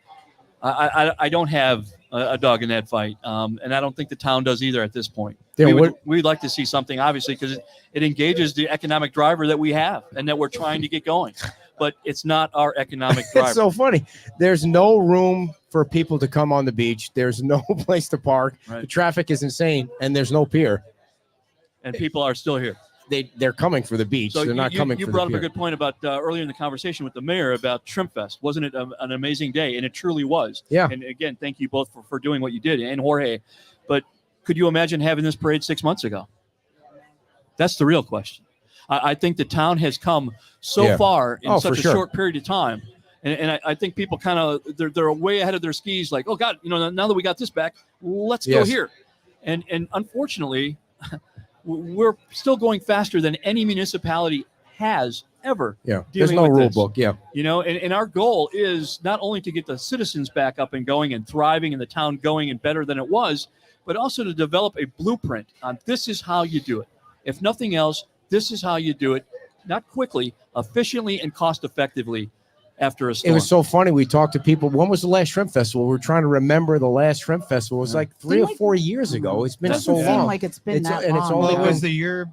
I don't have a dog in that fight, and I don't think the town does either at this point. Yeah, We'd like to see something, obviously, because it engages the economic driver that we have and that we're trying to get going. But it's not our economic driver. It's so funny. There's no room for people to come on the beach. There's no place to park. Right. The traffic is insane, and there's no pier. And people are still here. They're coming for the beach. So They're not coming you for brought the up a pier. good point about earlier in the conversation with the mayor about Shrimp Fest. Wasn't it an amazing day? And it truly was. Yeah. And again, thank you both for doing what you did, and Jorge. But could you imagine having this parade 6 months ago? That's the real question. I think the town has come so far in such a short period of time. And I think people kind of, they're way ahead of their skis, like, oh, God, now that we got this back, let's go here. And unfortunately, we're still going faster than any municipality has ever. Yeah, there's no rule book. Yeah. And our goal is not only to get the citizens back up and going and thriving and the town going and better than it was, but also to develop a blueprint on this is how you do it. If nothing else, this is how you do it. not quickly, efficiently and cost effectively after a storm. It was so funny. We talked to people. When was the last shrimp festival? We were trying to remember the last shrimp festival. It was like 3 or 4 years ago. It's been so Doesn't seem long. like it's been that and long. it's only Well, it been, was the year.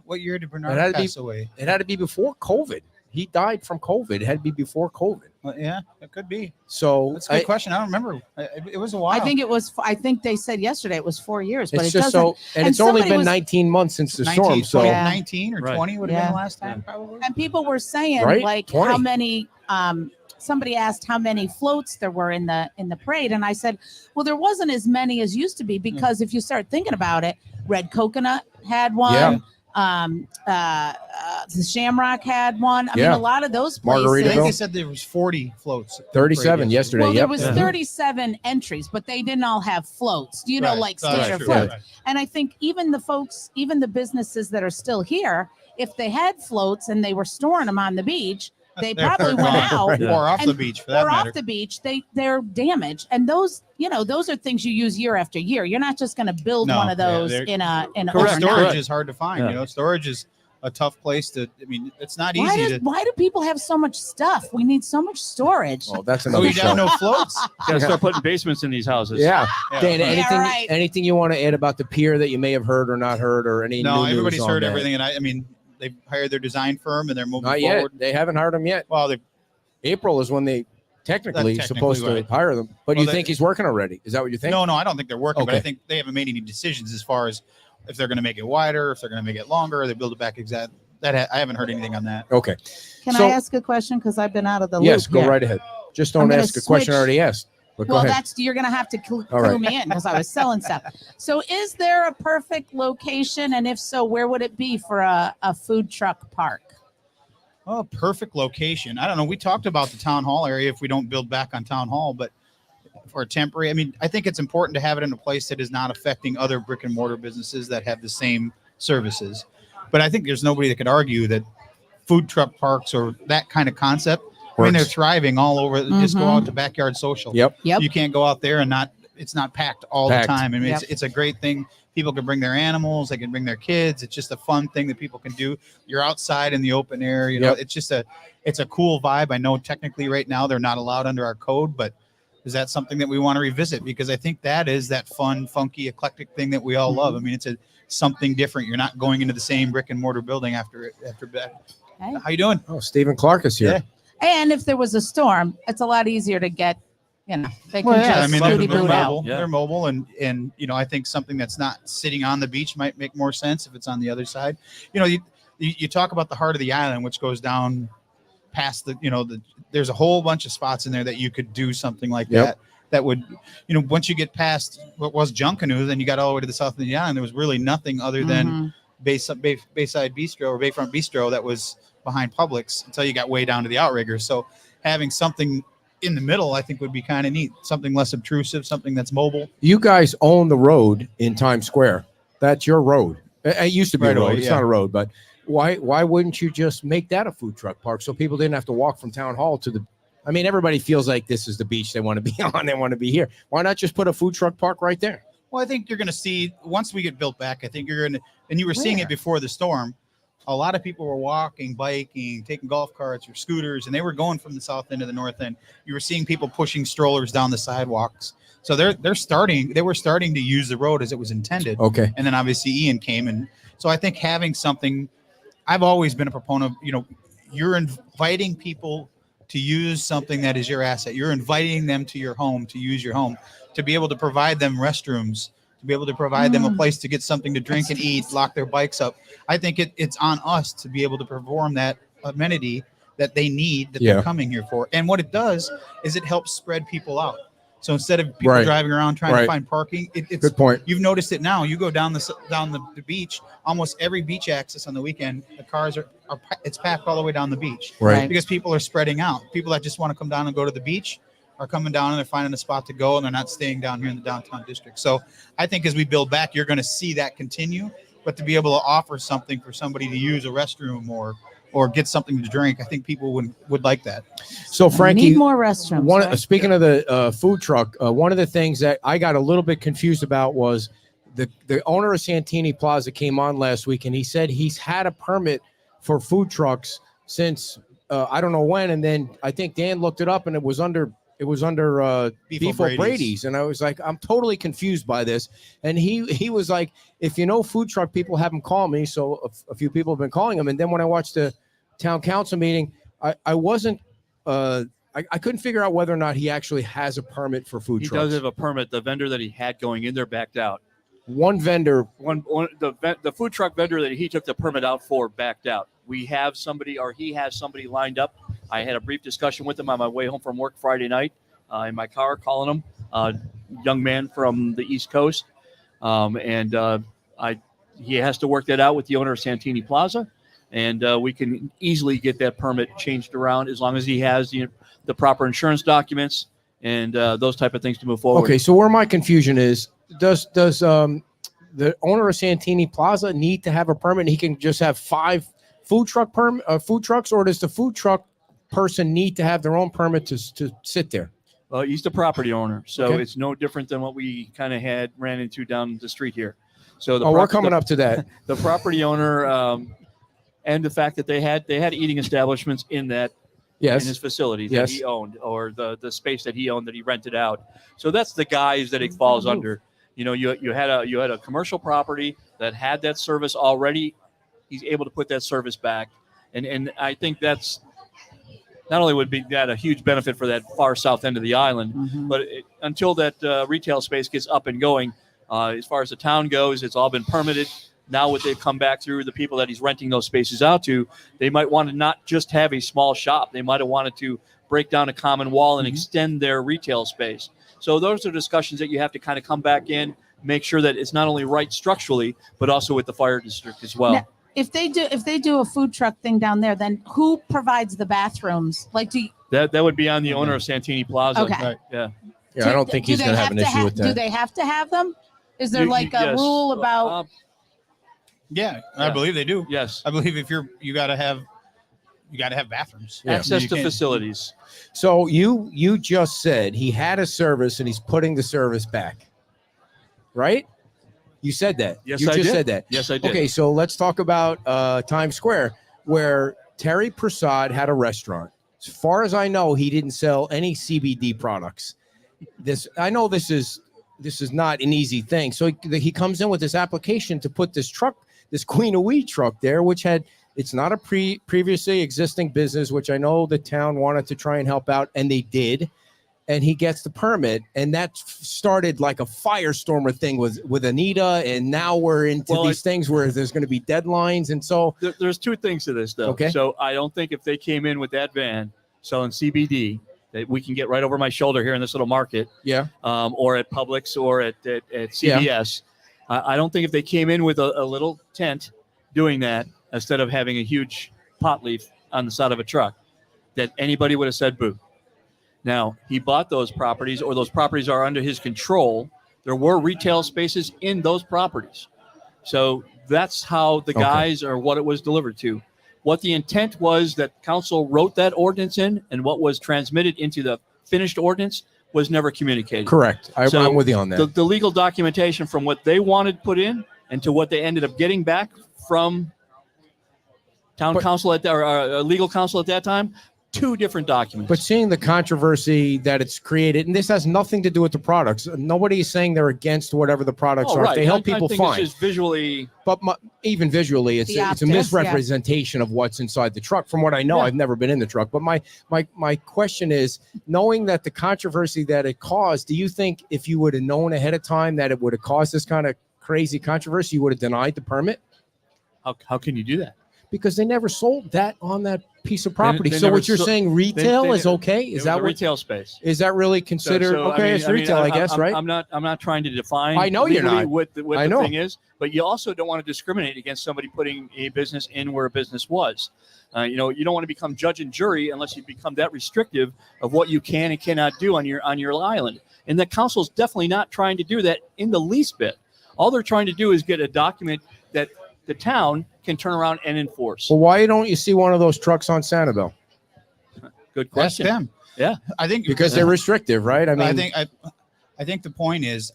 What year did Bernard pass away? It had to be before COVID. He died from COVID. It had to be before COVID. Well, yeah, it could be. So That's a good question. I don't remember. It was a while. I think they said yesterday it was 4 years, but it's it just doesn't. so, and it's only been 19 months since the storm. So 19 or Right. 20 would have been Yeah. the last time, probably. And people were saying Right? like 20. how many somebody asked how many floats there were in the parade, and I said, well, there wasn't as many as used to be, because if you start thinking about it, Red Coconut had one. Yeah. The Shamrock had one. I mean, a lot of those places. I think Margaritaville. they said there was 40 floats. 37 yesterday. Well, there Yep. was 37 entries, but they didn't all have floats. You know, Right. like Oh, that's standard true. floats. Right. And I think even the businesses that are still here, if they had floats and they were storing them on the beach, they probably went out Or off the and- beach, for that or matter. off the beach. They're damaged, and those are things you use year after year. You're not just going to build No, one of yeah, those they're- in a Correct. overnight. Storage is hard to find. Yeah. You know, storage is a tough place to. I mean, it's not Why easy to. why do people have so much stuff? We need so much storage. Well, that's Oh, another you show. got no floats. Gotta start putting basements in these houses. Yeah. Yeah. Dan, anything right. anything you want to add about the pier that you may have heard or not heard, or any No, new everybody's news on heard that? everything, and I mean, they've hired their design firm and they're moving Not yet. forward. They haven't hired him yet. Well, they April is when they technically That's supposed technically to hire them. But Well, you think he's working already? Is that what you think? no, I don't think they're working, but I Okay. think they haven't made any decisions as far as if they're going to make it wider, if they're going to make it longer, or they build it back exact. I haven't heard anything on that. Okay. Can So- I ask a question? Because I've been out of the Yes, loop go here. right ahead. Just I'm don't gonna ask a question I switch- already asked. But Well, go ahead. you're going to have to clue All right. me in, because I was selling stuff. So is there a perfect location? And if so, where would it be for a food truck park? Oh, perfect location. I don't know. We talked about the town hall area if we don't build back on town hall, but for a temporary, I mean, I think it's important to have it in a place that is not affecting other brick and mortar businesses that have the same services. But I think there's nobody that could argue that food truck parks or that kind of concept, I mean, they're Works. thriving all over. Just go Mhm. out to Backyard Social. Yep. Yep. You can't go out there and it's not packed all Packed. the time. I mean, Yep. it's a great thing. People can bring their animals, they can bring their kids. It's just a fun thing that people can do. You're outside in the open air, you know, Yep. it's just it's a cool vibe. I know technically right now they're not allowed under our code, but is that something that we want to revisit? Because I think that is that fun, funky, eclectic thing that we all love. I mean, it's something different. You're not going into the same brick and mortar building after bed. Okay. How you doing? Oh, Stephen Clark is here. Yeah. And if there was a storm, it's a lot easier to get, they can I just mean, scooty they're boot out. mobile. Yeah. They're mobile, and you know, I think something that's not sitting on the beach might make more sense if it's on the other side. You know, you talk about the heart of the island, which goes down past there's a whole bunch of spots in there that you could do something like Yep. that. That would, once you get past what was Junkanoo, then you got all the way to the south of the island. There was really nothing other than Mhm. Bayside Bistro or Bayfront Bistro that was behind Publix until you got way down to the outriggers. So having something in the middle, I think would be kind of neat. Something less obtrusive, something that's mobile. You guys own the road in Times Square. That's your road. It used to be Right a road. away, It's yeah. not a road, but why wouldn't you just make that a food truck park so people didn't have to walk from town hall to the? I mean, everybody feels like this is the beach they want to be on. They want to be here. Why not just put a food truck park right there? Well, I think you're going to see once we get built back. I think you're going to, and you were seeing Where? it before the storm. A lot of people were walking, biking, taking golf carts or scooters, and they were going from the south end to the north end. You were seeing people pushing strollers down the sidewalks. So they were starting to use the road as it was intended. Okay. And then obviously Ian came, and so I think having something. I've always been a proponent of, you're inviting people to use something that is your asset. You're inviting them to your home to use your home, to be able to provide them restrooms, to be able to provide them a place to get something to drink and eat, lock their bikes up. I think it's on us to be able to perform that amenity that they need, that Yeah. they're coming here for. And what it does is it helps spread people out. So instead of people Right. driving around trying Right. to find parking, it's Good point. You've noticed it now. You go down the beach, almost every beach access on the weekend, the cars are it's packed all the way down the beach. Right. Because people are spreading out. People that just want to come down and go to the beach are coming down and they're finding a spot to go, and they're not staying down here in the downtown district. So I think as we build back, you're going to see that continue. But to be able to offer something for somebody to use a restroom or get something to drink, I think people would like that. So Frankie, Need more restrooms. right? Speaking of the food truck, one of the things that I got a little bit confused about was the owner of Santini Plaza came on last week, and he said he's had a permit for food trucks since I don't know when, and then I think Dan looked it up, and it was under Beef O'Brady's, and I was like, I'm totally confused by this. And he was like, if you know food truck people, have them call me. So a few people have been calling him, and then when I watched the town council meeting, I wasn't I couldn't figure out whether or not he actually has a permit for food trucks. He does have a permit. The vendor that he had going in there backed out. One vendor, the food truck vendor that he took the permit out for backed out. We have somebody, or he has somebody lined up. I had a brief discussion with him on my way home from work Friday night in my car, calling him, a young man from the East Coast. He has to work that out with the owner of Santini Plaza, and we can easily get that permit changed around as long as he has the proper insurance documents and those type of things to move forward. Okay, so where my confusion is, does the owner of Santini Plaza need to have a permit? He can just have 5 food trucks, or does the food truck person need to have their own permit to sit there? Well, he's the property owner, so Okay. it's no different than what we kind of ran into down the street here. So we're coming up to that. The property owner and the fact that they had eating establishments in that. Yes. In his facilities Yes. that he owned, or the space that he owned that he rented out. So that's the guys that it falls under. You had a commercial property that had that service already. He's able to put that service back, and I think that's not only would be that a huge benefit for that far south end of the island, but until that retail space gets up and going, as far as the town goes, it's all been permitted. Now, what they've come back through, the people that he's renting those spaces out to, they might want to not just have a small shop. They might have wanted to break down a common wall and extend their retail space. So those are discussions that you have to kind of come back in, make sure that it's not only right structurally, but also with the fire district as well. Now, if they do a food truck thing down there, then who provides the bathrooms? Like, That would be on the owner of Santini Plaza. Okay. Right. Yeah. Yeah, I don't think he's going to have an issue with Do that. they have to have them? Is there like a Yes. rule about? Yeah, I Yeah. believe they do. Yes. I believe if you got to have bathrooms. Yeah. Access You to can't- facilities. So you just said he had a service and he's putting the service back, right? You said that. Yes, you I just did. said that. Yes, I did. Okay, so let's talk about Times Square, where Terry Prasad had a restaurant. As far as I know, he didn't sell any CBD products. I know this is not an easy thing. So he comes in with this application to put this Queen of Weed truck there, which it's not a previously existing business, which I know the town wanted to try and help out, and they did. And he gets the permit, and that started like a firestorm thing with Anita, and now we're into these things where there's going to be deadlines, and so There's 2 things to this, though. Okay. So I don't think if they came in with that van selling CBD that we can get right over my shoulder here in this little market, yeah, or at Publix or at CVS. I don't think if they came in with a little tent doing that instead of having a huge pot leaf on the side of a truck, that anybody would have said boo. Now, he bought those properties, or those properties are under his control. There were retail spaces in those properties. So that's how the guys or what it was delivered to. What the intent was that council wrote that ordinance in, and what was transmitted into the finished ordinance was never communicated. correct. I'm with you on that. The legal documentation from what they wanted put in and to what they ended up getting back from town council or legal council at that time, 2 different documents. But seeing the controversy that it's created, and this has nothing to do with the products. Nobody is saying they're against whatever the products are. If they help people, I think fine. It's just visually. But even visually, it's The a optics, misrepresentation of what's inside the truck. From what I know, Yeah. I've never been in the truck. But my question is, knowing that the controversy that it caused, do you think if you would have known ahead of time that it would have caused this kind of crazy controversy, you would have denied the permit? How can you do that? Because they never sold that on that piece of property. they So never what you're sold- saying, retail they- is okay? It Is was that a what? retail space? Is that really considered okay? It's retail, I guess, right? I'm not trying to define. I know you're legally not. What I the know. thing is, but you also don't want to discriminate against somebody putting a business in where a business was. You don't want to become judge and jury unless you become that restrictive of what you can and cannot do on your island. And the council's definitely not trying to do that in the least bit. All they're trying to do is get a document that the town can turn around and enforce. Well, why don't you see one of those trucks on Sanibel? Good That's question. them. Yeah. I think Because they're restrictive, right? I mean, I think the point is,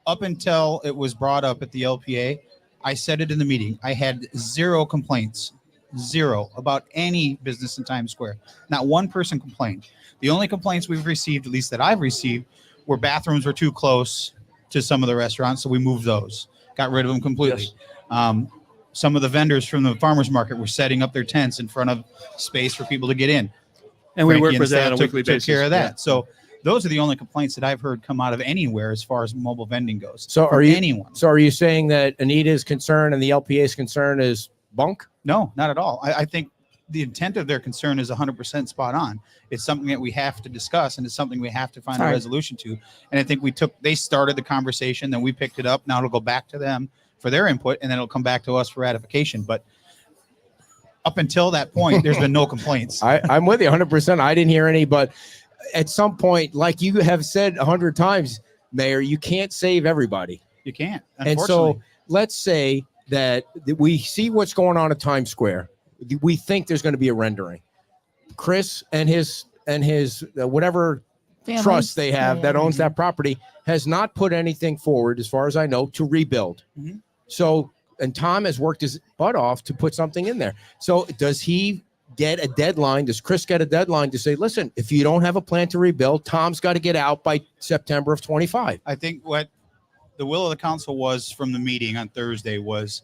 up until it was brought up at the LPA, I said it in the meeting. I had 0 complaints zero about any business in Times Square. Not one person complained. The only complaints we've received, at least that I've received, were bathrooms were too close to some of the restaurants, so we moved those, got rid of them completely. Yes. Some of the vendors from the farmers market were setting up their tents in front of space for people to get in. And we Frankie work and with that staff on a weekly basis. Took care of that. Yeah. So those are the only complaints that I've heard come out of anywhere as far as mobile vending goes. So from anyone? So are you saying that Anita's concern and the LPA's concern is bunk? No, not at all. I think the intent of their concern is 100% spot on. It's something that we have to discuss, and it's something we have to find a resolution to. And I think they started the conversation, then we picked it up. Now it'll go back to them for their input, and then it'll come back to us for ratification. But up until that point, there's been no complaints. I'm with you 100%. I didn't hear any, but at some point, like you have said 100 times, Mayor, you can't save everybody. You can't. And so let's say that we see what's going on at Times Square. We think there's going to be a rendering. Chris and his whatever Families. trust they have that owns that property has not put anything forward, as far as I know, to rebuild. Mhm. So, and Tom has worked his butt off to put something in there. So does he get a deadline? Does Chris get a deadline to say, listen, if you don't have a plan to rebuild, Tom's got to get out by September of 25? I think what the will of the council was from the meeting on Thursday was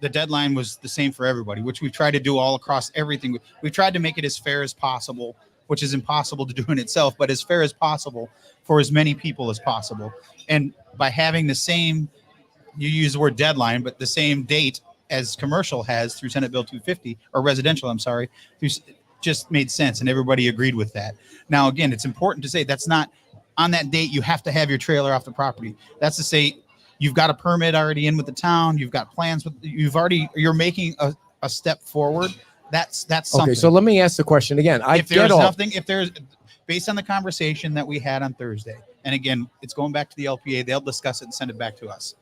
the deadline was the same for everybody, which we've tried to do all across everything. We've tried to make it as fair as possible, which is impossible to do in itself, but as fair as possible for as many people as possible. And by having the same, you use the word deadline, but the same date as commercial has through Senate Bill 250, or residential, I'm sorry, just made sense, and everybody agreed with that. Now, again, it's important to say that's not on that date you have to have your trailer off the property. That's to say you've got a permit already in with the town, you've got plans with, you're making a step forward. That's something. Okay, so let me ask the question again. If there's based on the conversation that we had on Thursday, and again, it's going back to the LPA, they'll discuss it and send it back to us.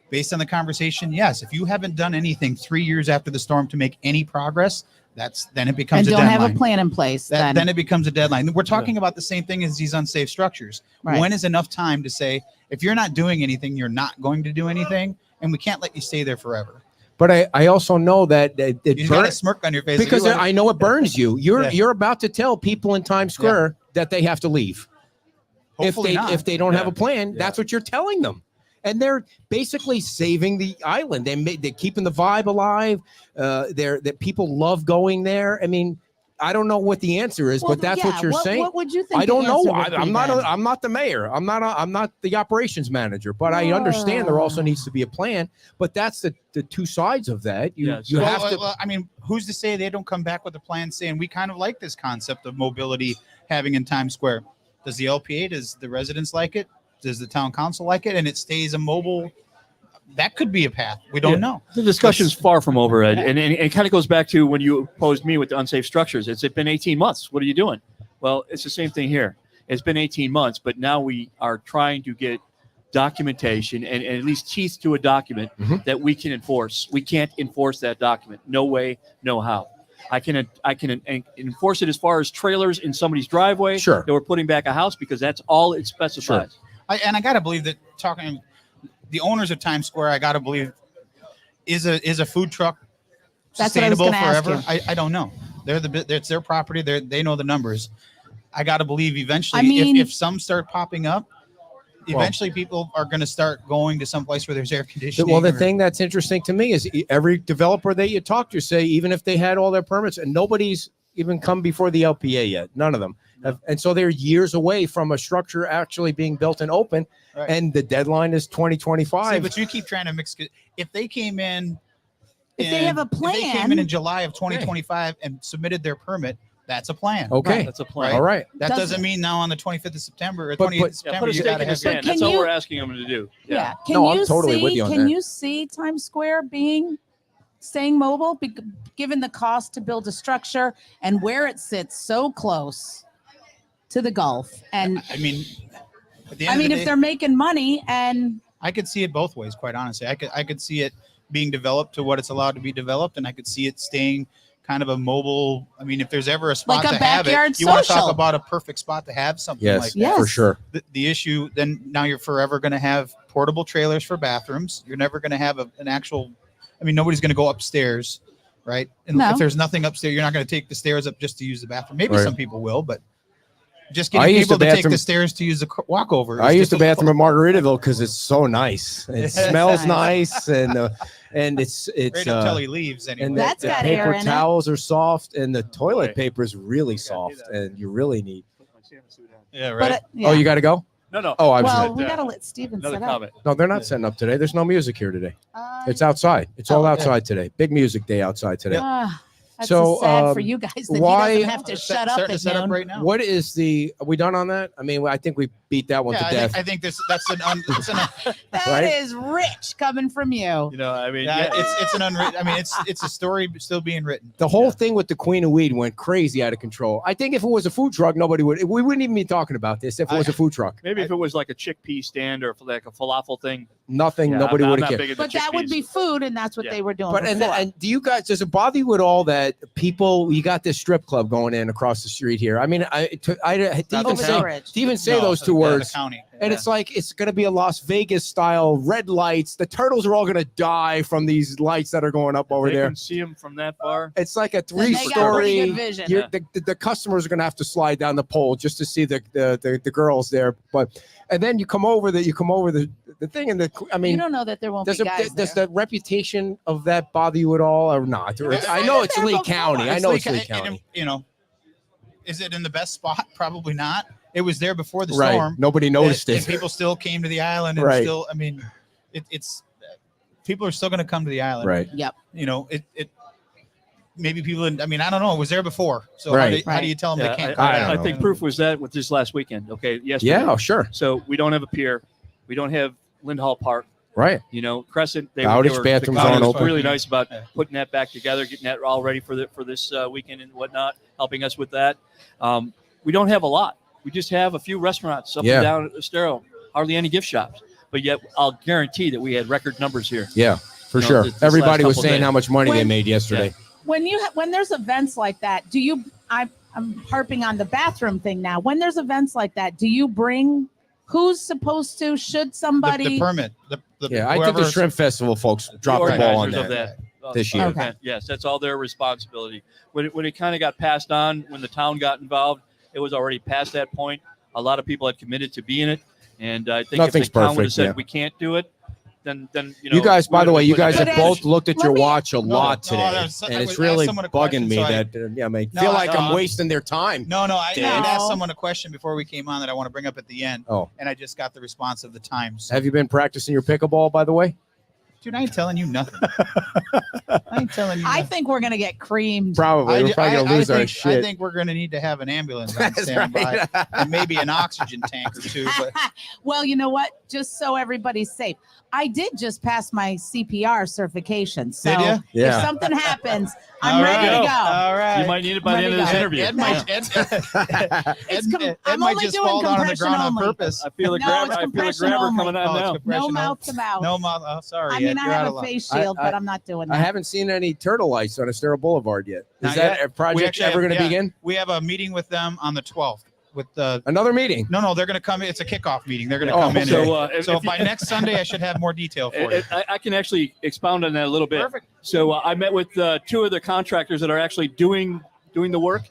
Based on the conversation, yes, if you haven't done anything 3 years after the storm to make any progress, then it becomes a deadline. And don't have a plan in place. Then it becomes a deadline. We're talking about the same thing as these unsafe structures. Right. When is enough time to say, if you're not doing anything, you're not going to do anything, and we can't let you stay there forever. But I also know that You got a smirk on your face because I know it burns you. You're about to tell people in Times Square that they have to leave. Hopefully if they don't have a plan, Yeah. that's what you're telling them. And they're basically saving the island. They're keeping the vibe alive. That people love going there. I mean, I don't know what the answer is, but that's what you're saying. What would you think? I don't the know. answer would be I'm not the mayor. I'm not the operations manager. But I understand there also needs to be a plan. But that's the two sides of that. You have to. Well, I mean, who's to say they don't come back with a plan saying we kind of like this concept of mobility having in Times Square? Does the LPA, does the residents like it? Does the town council like it? And it stays a mobile. That could be a path. We don't know. The discussion is far from over, Ed. And it kind of goes back to when you posed me with the unsafe structures. It's been 18 months. What are you doing? Well, it's the same thing here. It's been 18 months, but now we are trying to get documentation and at least teeth to a document that we can enforce. We can't enforce that document. No way, no how. I can enforce it as far as trailers in somebody's driveway that we're putting back a house because that's all it specifies. I got to believe that the owners of Times Square, I got to believe, is a food truck sustainable forever? I don't know. It's their property. They know the numbers. I got to believe eventually, if some start popping up, eventually people are going to start going to some place where there's air conditioning. Well, the thing that's interesting to me is every developer that you talk to say, even if they had all their permits, and nobody's even come before the LPA yet, none of them. And so they're years away from a structure actually being built and open, and the deadline is 2025. See, but you keep trying to mix. If they came in, if they have a plan, if they came in July of 2025 and submitted their permit, that's a plan. Okay, that's a plan. All right. That doesn't mean now on the 25th of September or 28th of September put a you stake got to in the have sand. your. That's all we're asking them to do. Yeah. I'm totally with you on Can that. you see Times Square staying mobile, given the cost to build a structure and where it sits so close to the Gulf? And I mean, if they're making money, and I could see it both ways, quite honestly. I could see it being developed to what it's allowed to be developed, and I could see it staying kind of a mobile. I mean, if there's ever a spot like a to have backyard it, you want to social. talk about a perfect spot to have something like that. Yes, for sure. The issue then now you're forever going to have portable trailers for bathrooms. You're never going to have an actual. I mean, nobody's going to go upstairs right? And No. if there's nothing upstairs, you're not going to take the stairs up just to use the bathroom. Maybe Right. some people will, but just I getting used people the to take bathroom- the stairs to use the walkover. I is used the difficult. bathroom in Margaritaville because it's so nice. It smells nice. nice, and it's Right until he leaves anyway. and That's the got paper air in it. towels are soft, and the toilet Boy. paper is really soft, and you really need. yeah, But right. yeah. Oh, you got to go. No. Oh, I was. well, we gotta let Steven Another set up. comment. No, they're not setting up today. There's no music here today. It's Uh, outside. It's all Oh, outside today. Big music day outside today. that's So, so sad for um, you guys that why- he doesn't have to shut up Starting to at set up noon. right now. What is the? Are we done on that? I mean, I think we beat that one Yeah, to death. I think that's an it's an That is Right? rich coming from you. You know, I mean, yeah, yeah, it's an unwritten. I mean, it's a story still being written. The whole thing with the Queen of Weed went crazy out of control. I think if it was a food truck, nobody would. We wouldn't even be talking about this if it was a food truck. maybe if it was like a chickpea stand or like a falafel thing. Nothing. Yeah, nobody I'm would not have cared. big into But that would chickpeas. be food, and that's what Yeah. they were doing. But and, before. and do you guys? Does it bother you at all that people? You got this strip club going in across the street here. I mean, to even Over the say bridge. to even say No, those two the words. county. And it's like it's going to be a Las Vegas style red lights. The turtles are all going to die from these lights that are going up over They there. can see them from that far. It's like a Then they got pretty three-story. good vision. The customers are going to have to slide down the pole just to see the girls there. But and then you come over the thing and I you mean. don't know that there won't be guys Does there. the reputation of that bother you at all or not? Or I know it's been there Lee before. County. I know it's Lee County. You know, is it in the best spot? Probably not. It was there before the Right. storm. Nobody noticed and it. people still came to the island, and Right. still, I mean, it's people are still going to come to the island. Right. Yep. You know, it maybe people. I mean, I don't know. It was there before, so Right. how do you tell them Yeah, they can't? I come don't I know. think proof was that with this last weekend. Okay, yesterday. Yeah. Oh, sure. So we don't have a pier. We don't have Lindhall Park. Right. You know, Crescent. The outage the bathrooms county aren't was open. really nice about Yeah. putting that back together, getting that all ready for this weekend and whatnot, helping us with that. We don't have a lot. We just have a few restaurants up Yeah. and down at Estero. Hardly any gift shops. But yet, I'll guarantee that we had record numbers here. Yeah. For You know, sure. this Everybody last was couple saying days. how much money they When- made yesterday. When there's events like that, do you? I'm harping on the bathroom thing now. When there's events like that, do you bring? Who's supposed to? Should somebody? The permit. The Yeah. I think the whoever- Shrimp Festival folks dropped the ball on organizers of that. This year. Okay. Yes, that's all their responsibility. When it kind of got passed on, when the town got involved, it was already past that point. A lot of people had committed to be in it, and I think Nothing's if the town would have perfect, said yeah. we can't do it, then You guys, by the way, you guys But have as- both looked at your let me- watch a lot no, today, that's- and I it's would ask really someone a bugging question, me so I- that I mean, No, feel like no, I'm wasting their time. No, I did No. ask someone a question before we came on that I want to bring up at the end. Oh. And I just got the response of the times. Have you been practicing your pickleball, by the way? Dude, I ain't telling you nothing. I ain't telling you I nothing. think we're gonna get creamed. Probably. We're probably gonna lose our I shit. think we're going to need to have an ambulance on That's standby right. and maybe an oxygen tank or two. But Well, you know what? Just so everybody's safe, I did just pass my CPR certification. So Did ya? if Yeah. something happens, I'm All ready right. to go. All right. You might need it by the end of this Ready to interview. Ed might, I'm might only just doing fall down on the compression ground only. on purpose. I feel a No, grabber. it's I feel a compression grabber only. coming on Oh, it's now. compression No only. mouth to mouth. No mouth. Oh, sorry. I mean, Ed, I you're out have of a luck. face shield, I- but I'm not doing I that. haven't seen any turtle lights on Estero Boulevard yet. Is Not that yet. a project actually ever have- going to yeah. begin? We have a meeting with them on the 12th. With the Another meeting? no, they're going to come. It's a kickoff meeting. They're going to Oh, come in. So, and- so by next Sunday, I should have more detail for you. I can actually expound on that a little bit. Perfect. So I met with two of the contractors that are actually doing the work,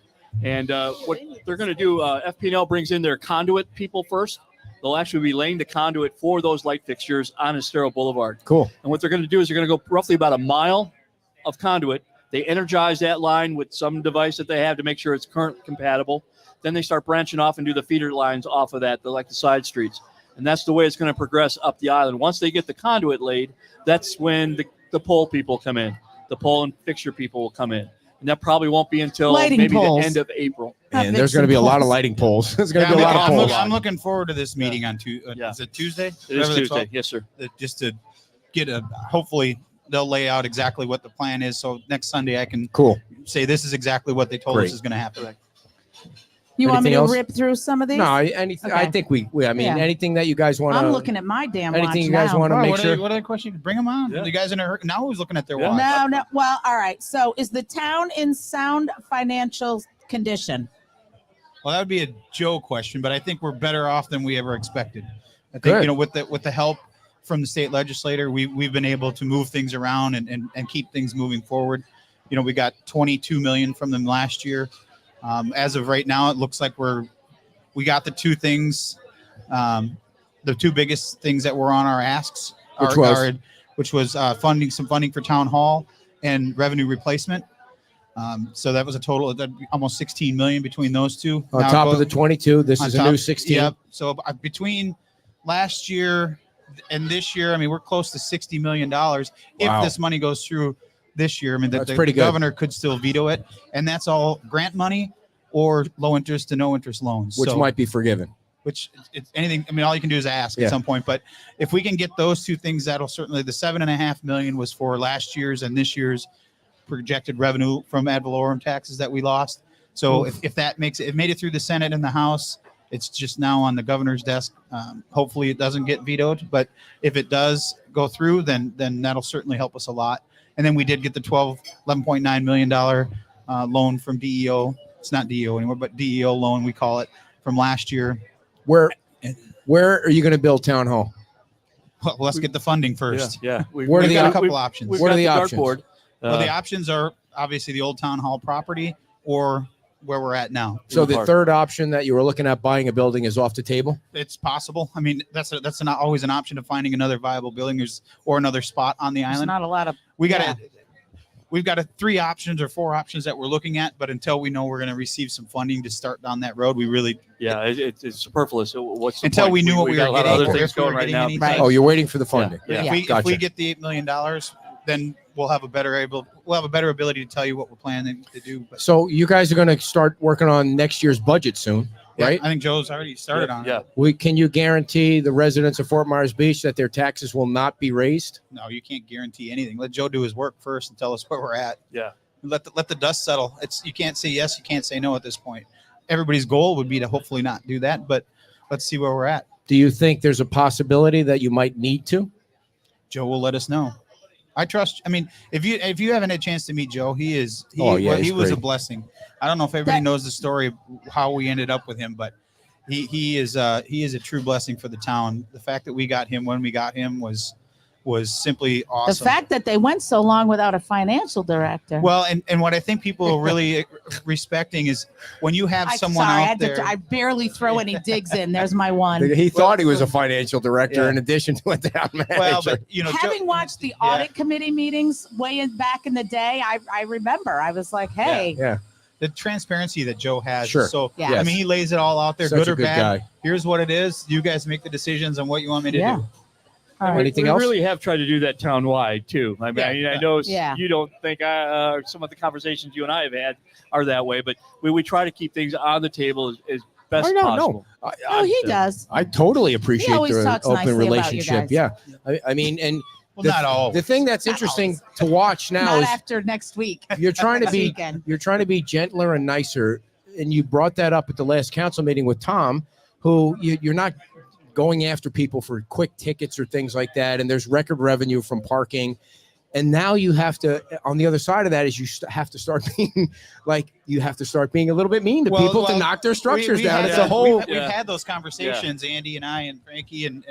and what they're going to do, FP&L brings in their conduit people first. They'll actually be laying the conduit for those light fixtures on Estero Boulevard. Cool. And what they're going to do is they're going to go roughly about a mile of conduit. They energize that line with some device that they have to make sure it's current compatible. Then they start branching off and do the feeder lines off of that, like the side streets. And that's the way it's going to progress up the island. Once they get the conduit laid, that's when the pole people come in. The pole and fixture people will come in. And that probably won't be until Lighting maybe poles. the end of April. And there's going to be a lot of lighting poles. There's going to Yeah, be a lot of I'm, poles. I'm looking forward to this meeting on Tuesday. Yeah. Is it Tuesday? It is Whatever the Tuesday. 12th. Yes, sir. Just to get a hopefully they'll lay out exactly what the plan is. So next Sunday I can Cool. say this is exactly what they told Great. us is going to happen. You want me Anything to else? rip through some of these? No, anything. I Okay. think we I mean, Yeah. anything that you guys want to. I'm looking at my damn watch Anything you guys now. want to Oh, make what, sure? what other question? Bring them on. Yeah. The guys in a hurry. Now who's looking at their Yeah. watch? No. Well, all right. So is the town in sound financial condition? Well, that would be a Joe question, but I think we're better off than we ever expected. I think Good. with the help from the state legislator, we've been able to move things around and keep things moving forward. we got 22 million from them last year. As of right now, it looks like we got the two things, the two biggest things that were on our asks, which was funding for town hall and revenue replacement. So that was a total of almost 16 million between those two. On top of the 22, this is a new 16. Yep. So between last year and this year, I mean, we're close to $60 million. If this money goes through this year, I mean, the governor could still veto it. And that's all grant money or low interest to no interest loans. Which might be forgiven. Which it's anything. I mean, all you can do is ask at some point. But if we can get those two things, that'll certainly, the $7.5 million was for last year's and this year's projected revenue from ad valorem taxes that we lost. So if that makes it made it through the Senate and the House, it's just now on the governor's desk. Hopefully it doesn't get vetoed, but if it does go through, then that'll certainly help us a lot. And then we did get the $11.9 million loan from DEO. It's not DEO anymore, but DEO loan, we call it, from last year. Where are you going to build town hall? Well, let's get the funding first. Yeah. We've got a couple options. What are the options? Well, the options are obviously the old town hall property or where we're at now. So the third option that you were looking at, buying a building, is off the table? It's possible. I mean, that's not always an option of finding another viable building or another spot on the island. There's not a lot of. We've got 3 options or 4 options that we're looking at, but until we know we're going to receive some funding to start down that road, we really it's superfluous. So what's the until point? we knew what we were got a lot getting. of other things going right now. Right. Oh, you're waiting for the funding. Yeah. If we get the $8 million, then we'll have a better ability to tell you what we're planning to do. But So you guys are going to start working on next year's budget soon, right? I think Joe's already started on it. Yeah. Can you guarantee the residents of Fort Myers Beach that their taxes will not be raised? No, you can't guarantee anything. Let Joe do his work first and tell us where we're at. Yeah. Let the dust settle. You can't say yes, you can't say no at this point. Everybody's goal would be to hopefully not do that, but let's see where we're at. Do you think there's a possibility that you might need to? Joe will let us know. I trust. I mean, if you haven't had a chance to meet Joe, he was great. a blessing. I don't know if everybody knows the story of how we ended up with him, but he is a true blessing for the town. The fact that we got him when we got him was simply awesome. The fact that they went so long without a financial director. Well, and what I think people are really respecting is when you have someone out there. I barely throw any digs in. There's my one. He thought he was a financial director in addition to a town manager. Well, but having watched the audit committee meetings back in the day, I remember. I was like, hey. Yeah. The transparency that Joe has. Sure. So, Yeah. I mean, he lays it all out there, Such good a or good bad. guy. Here's what it is. You guys make the decisions on what you want me to do. All right. Anything we else? really have tried to do that town-wide, too. I mean, I know you don't think some of the conversations you and I have had are that way, but we try to keep things on the table as best possible. No. He does. I totally appreciate always the talks open nicely about you relationship. guys. Yeah. I mean, and Well, not all. the thing that's interesting to watch now Not is after next week. you're trying to This be weekend. gentler and nicer, and you brought that up at the last council meeting with Tom, who you're not going after people for quick tickets or things like that, and there's record revenue from parking, and now you have to, on the other side of that is have to start being a little bit mean to people to knock their structures down. It's a whole. We've had those conversations, Andy and I and Frankie and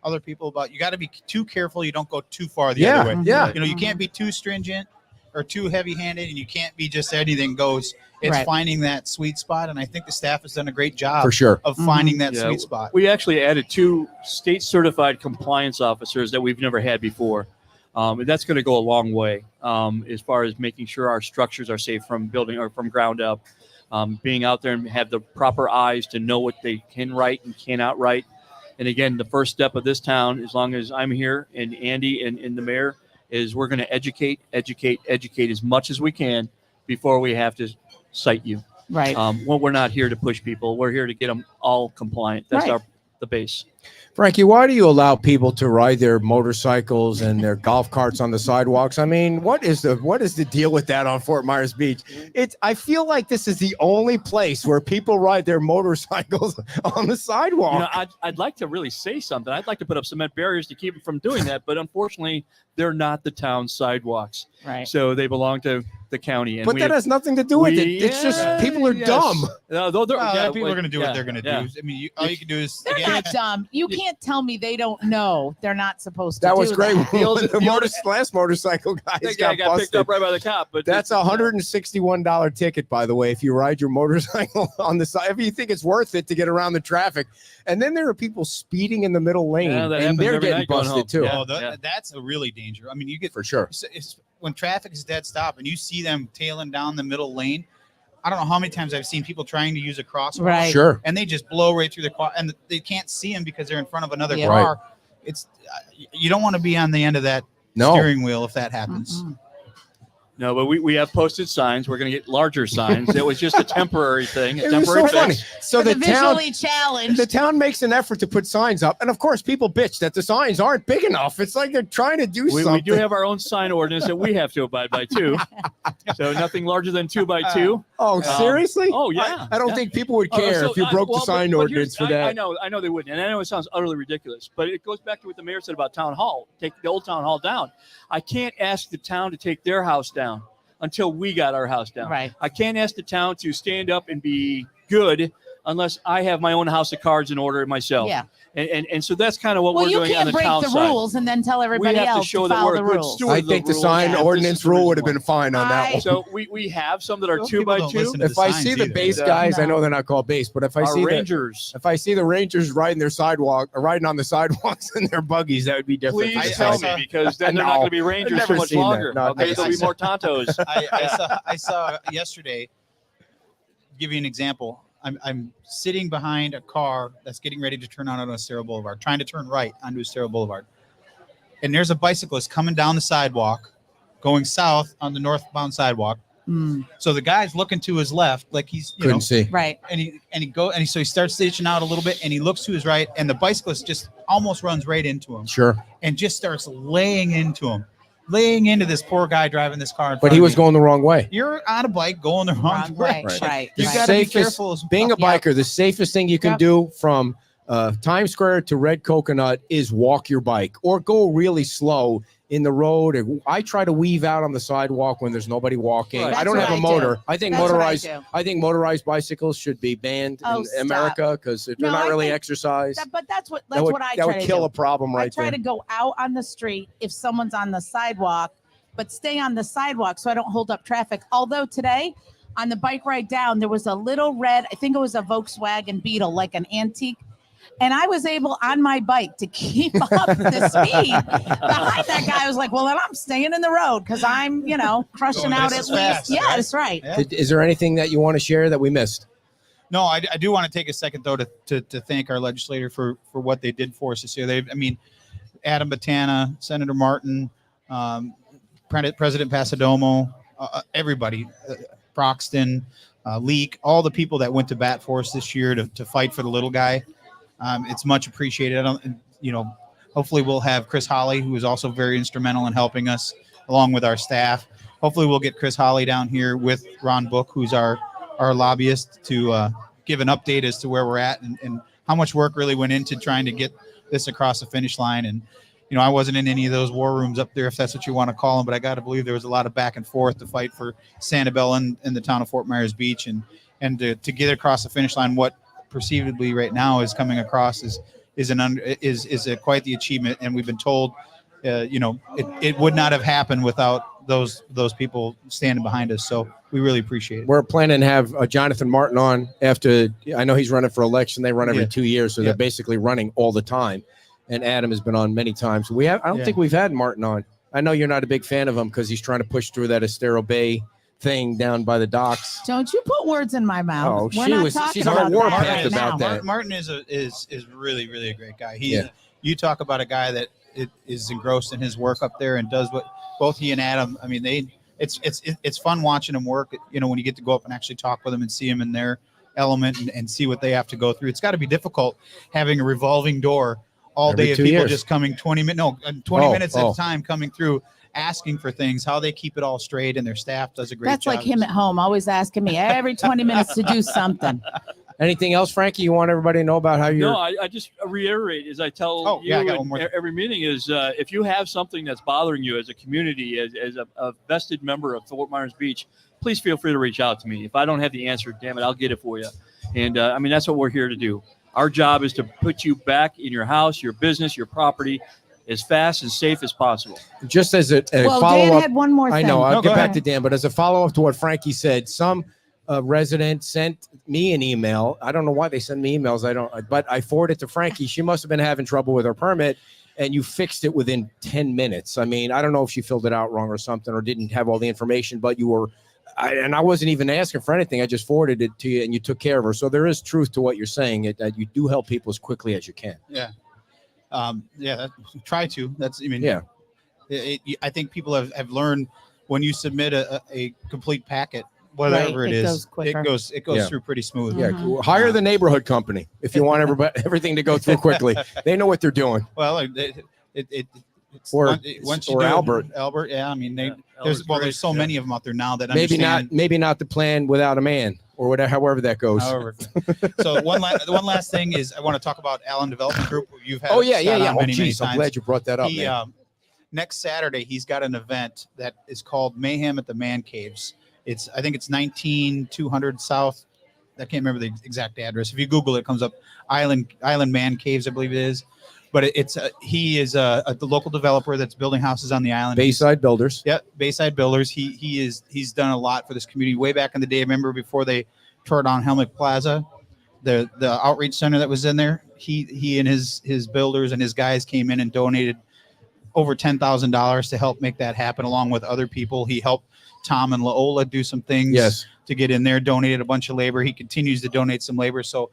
other people about you got to be too careful. You don't go too far the other way. Yeah. You can't be too stringent or too heavy-handed, and you can't be just anything goes. It's finding that sweet spot, and I think the staff has done a great job For sure. of finding that sweet spot. We actually added 2 state-certified compliance officers that we've never had before. And that's going to go a long way as far as making sure our structures are safe from building or from ground up. Being out there and have the proper eyes to know what they can write and cannot write. And again, the first step of this town, as long as I'm here and Andy and the mayor, is we're going to educate as much as we can before we have to cite you. Right. Well, we're not here to push people. We're here to get them all compliant. That's the base. Frankie, why do you allow people to ride their motorcycles and their golf carts on the sidewalks? I mean, what is the deal with that on Fort Myers Beach? I feel like this is the only place where people ride their motorcycles on the sidewalk. I'd like to really say something. I'd like to put up cement barriers to keep them from doing that, but unfortunately, they're not the town sidewalks. Right. So they belong to the county. And But that has nothing to do with it. It's just people are dumb. No, People are going to do what they're going to do. I mean, all you can do is They're not dumb. You can't tell me they don't know they're not supposed to. That was great. The Last motorcycle guy that got guy got picked busted. up right by the cop. But That's a $161 ticket, by the way, if you ride your motorcycle on the side. If you think it's worth it to get around the traffic. And then there are people speeding in the middle lane, that and happens they're every getting night going home. busted too. Yeah. That's a really danger. I mean, you get For sure. it's when traffic is dead stop and you see them tailing down the middle lane. I don't know how many times I've seen people trying to use a crosswalk, Right. Sure. and they just blow right through the car, and they can't see them because they're in front of another Yeah. car. It's you don't want to be on the end of that steering wheel if that happens. Mm-mm. No, but we have posted signs. We're going to get larger signs. It was just a temporary thing. A It was temporary so funny. fix. So For the the town, visually challenged. the town makes an effort to put signs up, and of course, people bitch that the signs aren't big enough. It's like they're trying to do We something. do have our own sign ordinance that we have to abide by too. So nothing larger than 2x2. Oh, seriously? Oh yeah. I don't Yeah. think people would Oh, care so if you broke the well, sign but ordinance for that. I know they wouldn't, and I know it sounds utterly ridiculous, but it goes back to what the mayor said about town hall. Take the old town hall down. I can't ask the town to take their house down until we got our house down. Right. I can't ask the town to stand up and be good unless I have my own house of cards in order myself. Yeah. And so that's kind of what Well, we're you doing on can't the break town the side. rules and then tell everybody have to else show to that follow we're the a good rules. steward. I of think the rules. sign Yeah. ordinance This is the rule would reason have been fine on that one. So we have some that are Those 2x2. people don't listen to If I signs see the either. base Yeah. guys, I No. know they're not called base, but if I Our see Rangers. if I see the Rangers riding their sidewalk or riding on the sidewalks in their buggies, that would be different. Please I tell saw- me, because then they're not No, going to be I've Rangers never so much seen that. longer. No, Okay, I- there'll be more Tontos. I saw yesterday. Give you an example. I'm sitting behind a car that's getting ready to turn onto Estero Boulevard, trying to turn right onto Estero Boulevard, and there's a bicyclist coming down the sidewalk, going south on the northbound sidewalk. Mm, So the guy's looking to his left, like he's Couldn't see. right. so he starts stitching out a little bit, and he looks to his right, and the bicyclist just almost runs right into him, Sure, and just starts laying into this poor guy driving this car. In but front he of was me. going the wrong way. You're on a bike going the wrong Wrong way. direction. Right. You Right. got to be Safest- careful. As Being a Yep. biker, the safest thing you can Yep. do from Times Square to Red Coconut is walk your bike or go really slow in the road. And I try to weave out on the sidewalk when there's nobody walking. Right. I don't That's have a what I motor. do. I think That's what I motorized. do. I think motorized bicycles should be banned Oh, in stop. America because they're No, not I really think exercise. But that's what I that try would to kill do. a problem I right try there. to go out on the street if someone's on the sidewalk, but stay on the sidewalk so I don't hold up traffic. Although today on the bike ride down, there was a little red, I think it was a Volkswagen Beetle, like an antique. And I was able on my bike to keep up the speed behind that guy. I was like, well, then I'm staying in the road because I'm, crushing Going out just at as least. fast, Yeah, right? that's right. Yeah. Is there anything that you want to share that we missed? No, I do want to take a second though to thank our legislator for what they did for us this year. Adam Batana, Senator Martin, President Pasadomo, everybody, Broxton, Leak, all the people that went to bat for us this year to fight for the little guy. It's much appreciated. Hopefully we'll have Chris Holly, who is also very instrumental in helping us along with our staff. Hopefully we'll get Chris Holly down here with Ron Book, who's our lobbyist, to give an update as to where we're at and how much work really went into trying to get this across the finish line. And, I wasn't in any of those war rooms up there, if that's what you want to call them, but I got to believe there was a lot of back and forth to fight for Sanibel and the town of Fort Myers Beach and to get across the finish line. What perceivably right now is coming across is quite the achievement. And we've been told, it would not have happened without those people standing behind us. So we really appreciate it. We're planning to have Jonathan Martin on after. I know he's running for election. They run every Yeah. 2 years, so Yeah. they're basically running all the time. And Adam has been on many times. I don't Yeah. think we've had Martin on. I know you're not a big fan of him because he's trying to push through that Estero Bay thing down by the docks. Don't you put words in my mouth. Oh, We're she not was- talking she's on a about that warpath right about now. that. Martin is really, really a great guy. Yeah. You talk about a guy that is engrossed in his work up there and does what both he and Adam. I mean, it's fun watching them work. When you get to go up and actually talk with them and see them in their element and see what they have to go through. It's got to be difficult having a revolving door all Every day of 2 people years. just coming 20 minutes at a time coming through, asking for things, how they keep it all straight, and their staff does a great That's job. like him at home, always asking me every 20 minutes to do something. Anything else, Frankie? You want everybody to know about how you're? No, I just reiterate as I tell you I got one more thing. every meeting is if you have something that's bothering you as a community, as a vested member of Fort Myers Beach, please feel free to reach out to me. If I don't have the answer, damn it, I'll get it for you. And I mean, that's what we're here to do. Our job is to put you back in your house, your business, your property as fast and safe as possible. Just as a Well, follow-up. Dan had one more thing. I know. I'll No, go get back ahead. to Dan, but as a follow-up to what Frankie said, some resident sent me an email. I don't know why they send me emails. But I forwarded it to Frankie. She must have been having trouble with her permit, and you fixed it within 10 minutes. I mean, I don't know if she filled it out wrong or something, or didn't have all the information, but you were, I wasn't even asking for anything. I just forwarded it to you, and you took care of her. So there is truth to what you're saying, that you do help people as quickly as you can. Yeah. Try to. That's, I mean, Yeah. I think people have learned when you submit a complete packet, whatever Right, it it is, goes quicker. it goes Yeah. through pretty smooth. Yeah. Mhm. Hire the neighborhood company if you want everything to go through quickly. They know what they're doing. Well, it's Or- once or do it- Albert. Yeah, I mean, Yeah, there's Albert's so great. many of them out there now that Maybe understand. not the plan without a man, or whatever, however that goes. However, so one last thing is I want to talk about Allen Development Group. You've had Oh yeah. Scott on Oh, many geez, I'm times. glad you brought that up. He man. next Saturday he's got an event that is called Mayhem at the Man Caves. I think it's 19200 South. I can't remember the exact address. If you Google it, it comes up Island Man Caves, I believe it is. But he is the local developer that's building houses on the island. Bayside Builders. Yeah, Bayside Builders. He's done a lot for this community way back in the day. I remember before they tore down Helmick Plaza, the outreach center that was in there. He and his builders and his guys came in and donated over $10,000 to help make that happen, along with other people. He helped Tom and Laola do some things Yes. to get in there. Donated a bunch of labor. He continues to donate some labor. So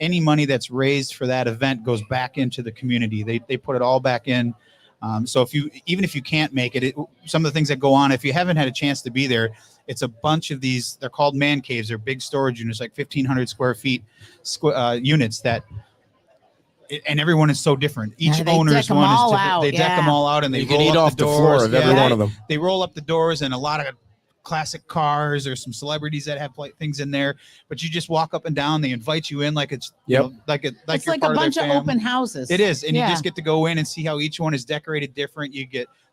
any money that's raised for that event goes back into the community. They put it all back in. So even if you can't make it, some of the things that go on, if you haven't had a chance to be there, it's a bunch of these. They're called man caves. They're big storage units, like 1,500 square feet units that. And everyone is so different. Each they owner's deck 'em one is all different. out, They deck yeah. them all out, and they You can roll eat up off the doors. floor of every Yeah. one of them. They roll up the doors, and a lot of classic cars. There's some celebrities that have things in there, but you just walk up and down. They invite you in like it's Yep. like It's you're like a part of their bunch of fam. open houses. It is, and Yeah. you just get to go in and see how each one is decorated different.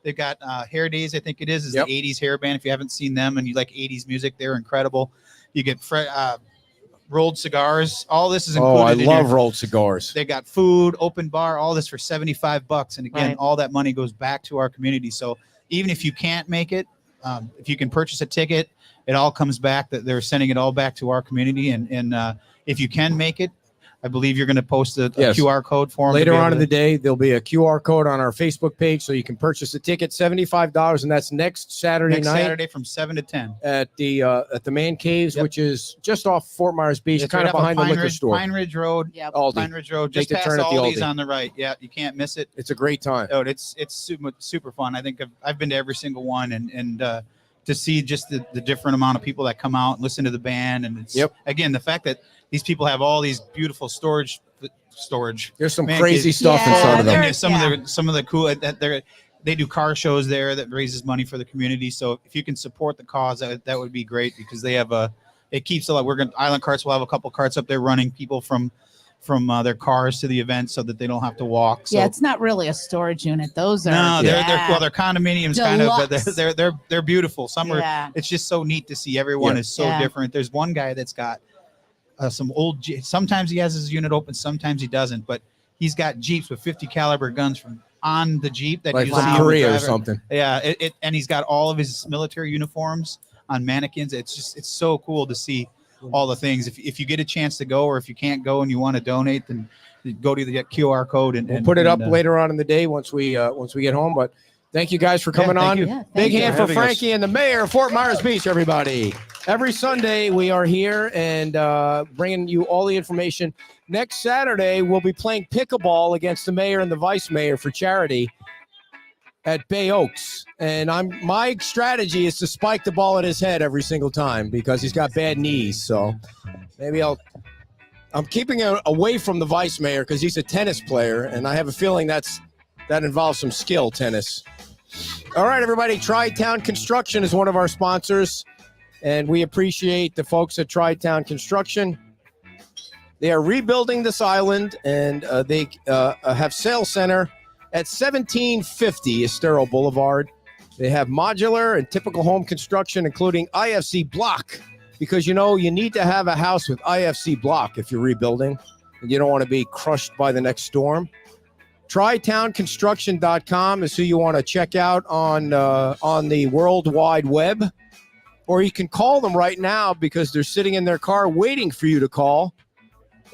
They've got Hair Days, I think it is Yep. the 80s hair band. If you haven't seen them and you like 80s music, they're incredible. You get rolled cigars. All this is included. Oh, I in love your- rolled cigars. They got food, open bar, all this for $75. And again, Right. all that money goes back to our community. So even if you can't make it, if you can purchase a ticket, it all comes back. That they're sending it all back to our community. And if you can make it, I believe you're going to post a Yes. QR code for them. Later on in the day, there'll be a QR code on our Facebook page, so you can purchase a ticket, $75, and that's next Saturday next night Saturday from 7 to 10. at the Man Caves, Yep. which is just off Fort Myers Beach, It's kind right of off behind the Pine liquor Ridge, store. Pine Ridge Road. Yep. Aldi. Pine Ridge Road, Take just the past turn at the Aldi's Aldi. on the right. Yeah, you can't miss it. It's a great time. Oh, it's super fun. I think I've been to every single one, and to see just the different amount of people that come out and listen to the band, and it's Yep. again the fact that these people have all these beautiful storage. There's some Man crazy Caves. stuff Yeah, in front of And them. there's some of the cool that they do car shows there that raises money for the community. So if you can support the cause, that would be great, because they have it keeps a lot. Island Carts will have a couple carts up there running people from their cars to the event so that they don't have to walk. So Yeah, it's not really a storage unit. Those are no, they're condominiums kind of, but Deluxe. they're beautiful. Some are. Yeah. It's just so neat to see. Everyone Yeah. is so Yeah. different. There's one guy that's got some old. Sometimes he has his unit open, sometimes he doesn't. But he's got Jeeps with 50 caliber guns from on the Jeep that Like you from see him Korea or driving. something. Yeah, and he's got all of his military uniforms on mannequins. It's so cool to see all the things. If you get a chance to go, or if you can't go and you want to donate, then go to the QR code and We'll put it up and, later on in the day once we get home. But thank you guys for coming thank on. you. Yeah, Big thank you. hand for having us. Frankie and the mayor of Fort Myers Beach, everybody. Every Sunday we are here and bringing you all the information. Next Saturday we'll be playing pickleball against the mayor and the vice mayor for charity at Bay Oaks. And my strategy is to spike the ball at his head every single time because he's got bad knees. So maybe I'm keeping it away from the vice mayor because he's a tennis player, and I have a feeling that involves some skill, tennis. All right, everybody. Tri-Town Construction is one of our sponsors, and we appreciate the folks at Tri-Town Construction. They are rebuilding this island, and they have sales center at 1750 Estero Boulevard. They have modular and typical home construction, including IFC block, because, you know, you need to have a house with IFC block if you're rebuilding, and you don't want to be crushed by the next storm. TriTownConstruction.com is who you want to check out on the World Wide Web. Or you can call them right now because they're sitting in their car waiting for you to call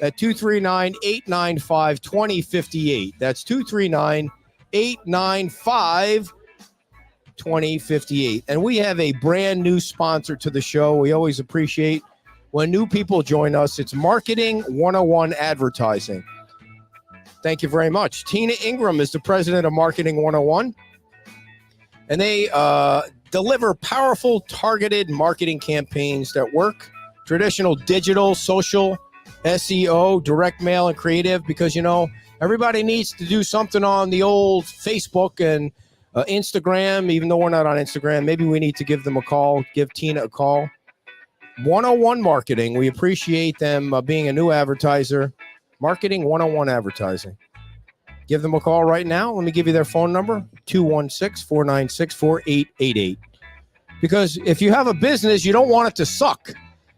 at 239-895-2058. That's 239-895-2058. And we have a brand new sponsor to the show. We always appreciate when new people join us. It's Marketing 101 Advertising. Thank you very much. Tina Ingram is the president of Marketing 101. And they deliver powerful, targeted marketing campaigns that work. Traditional, digital, social, SEO, direct mail, and creative. Because, you know, everybody needs to do something on the old Facebook and Instagram. Even though we're not on Instagram, maybe we need to give them a call. Give Tina a call. 101 Marketing. We appreciate them being a new advertiser. Marketing 101 Advertising. Give them a call right now. Let me give you their phone number, 216-496-4888. Because if you have a business, you don't want it to suck.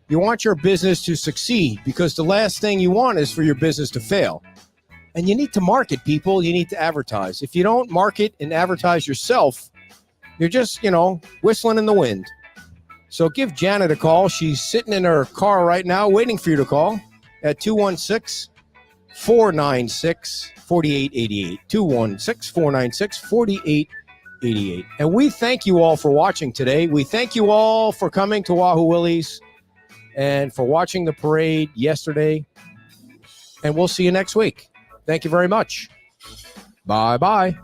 You want your business to succeed, because the last thing you want is for your business to fail. And you need to market, people. You need to advertise. If you don't market and advertise yourself, you're just, you know, whistling in the wind. So give Janet a call. She's sitting in her car right now waiting for you to call at 216-496-4888. 216-496-4888. And we thank you all for watching today. We thank you all for coming to Wahoo Willie's and for watching the parade yesterday. And we'll see you next week. Thank you very much. Bye-bye.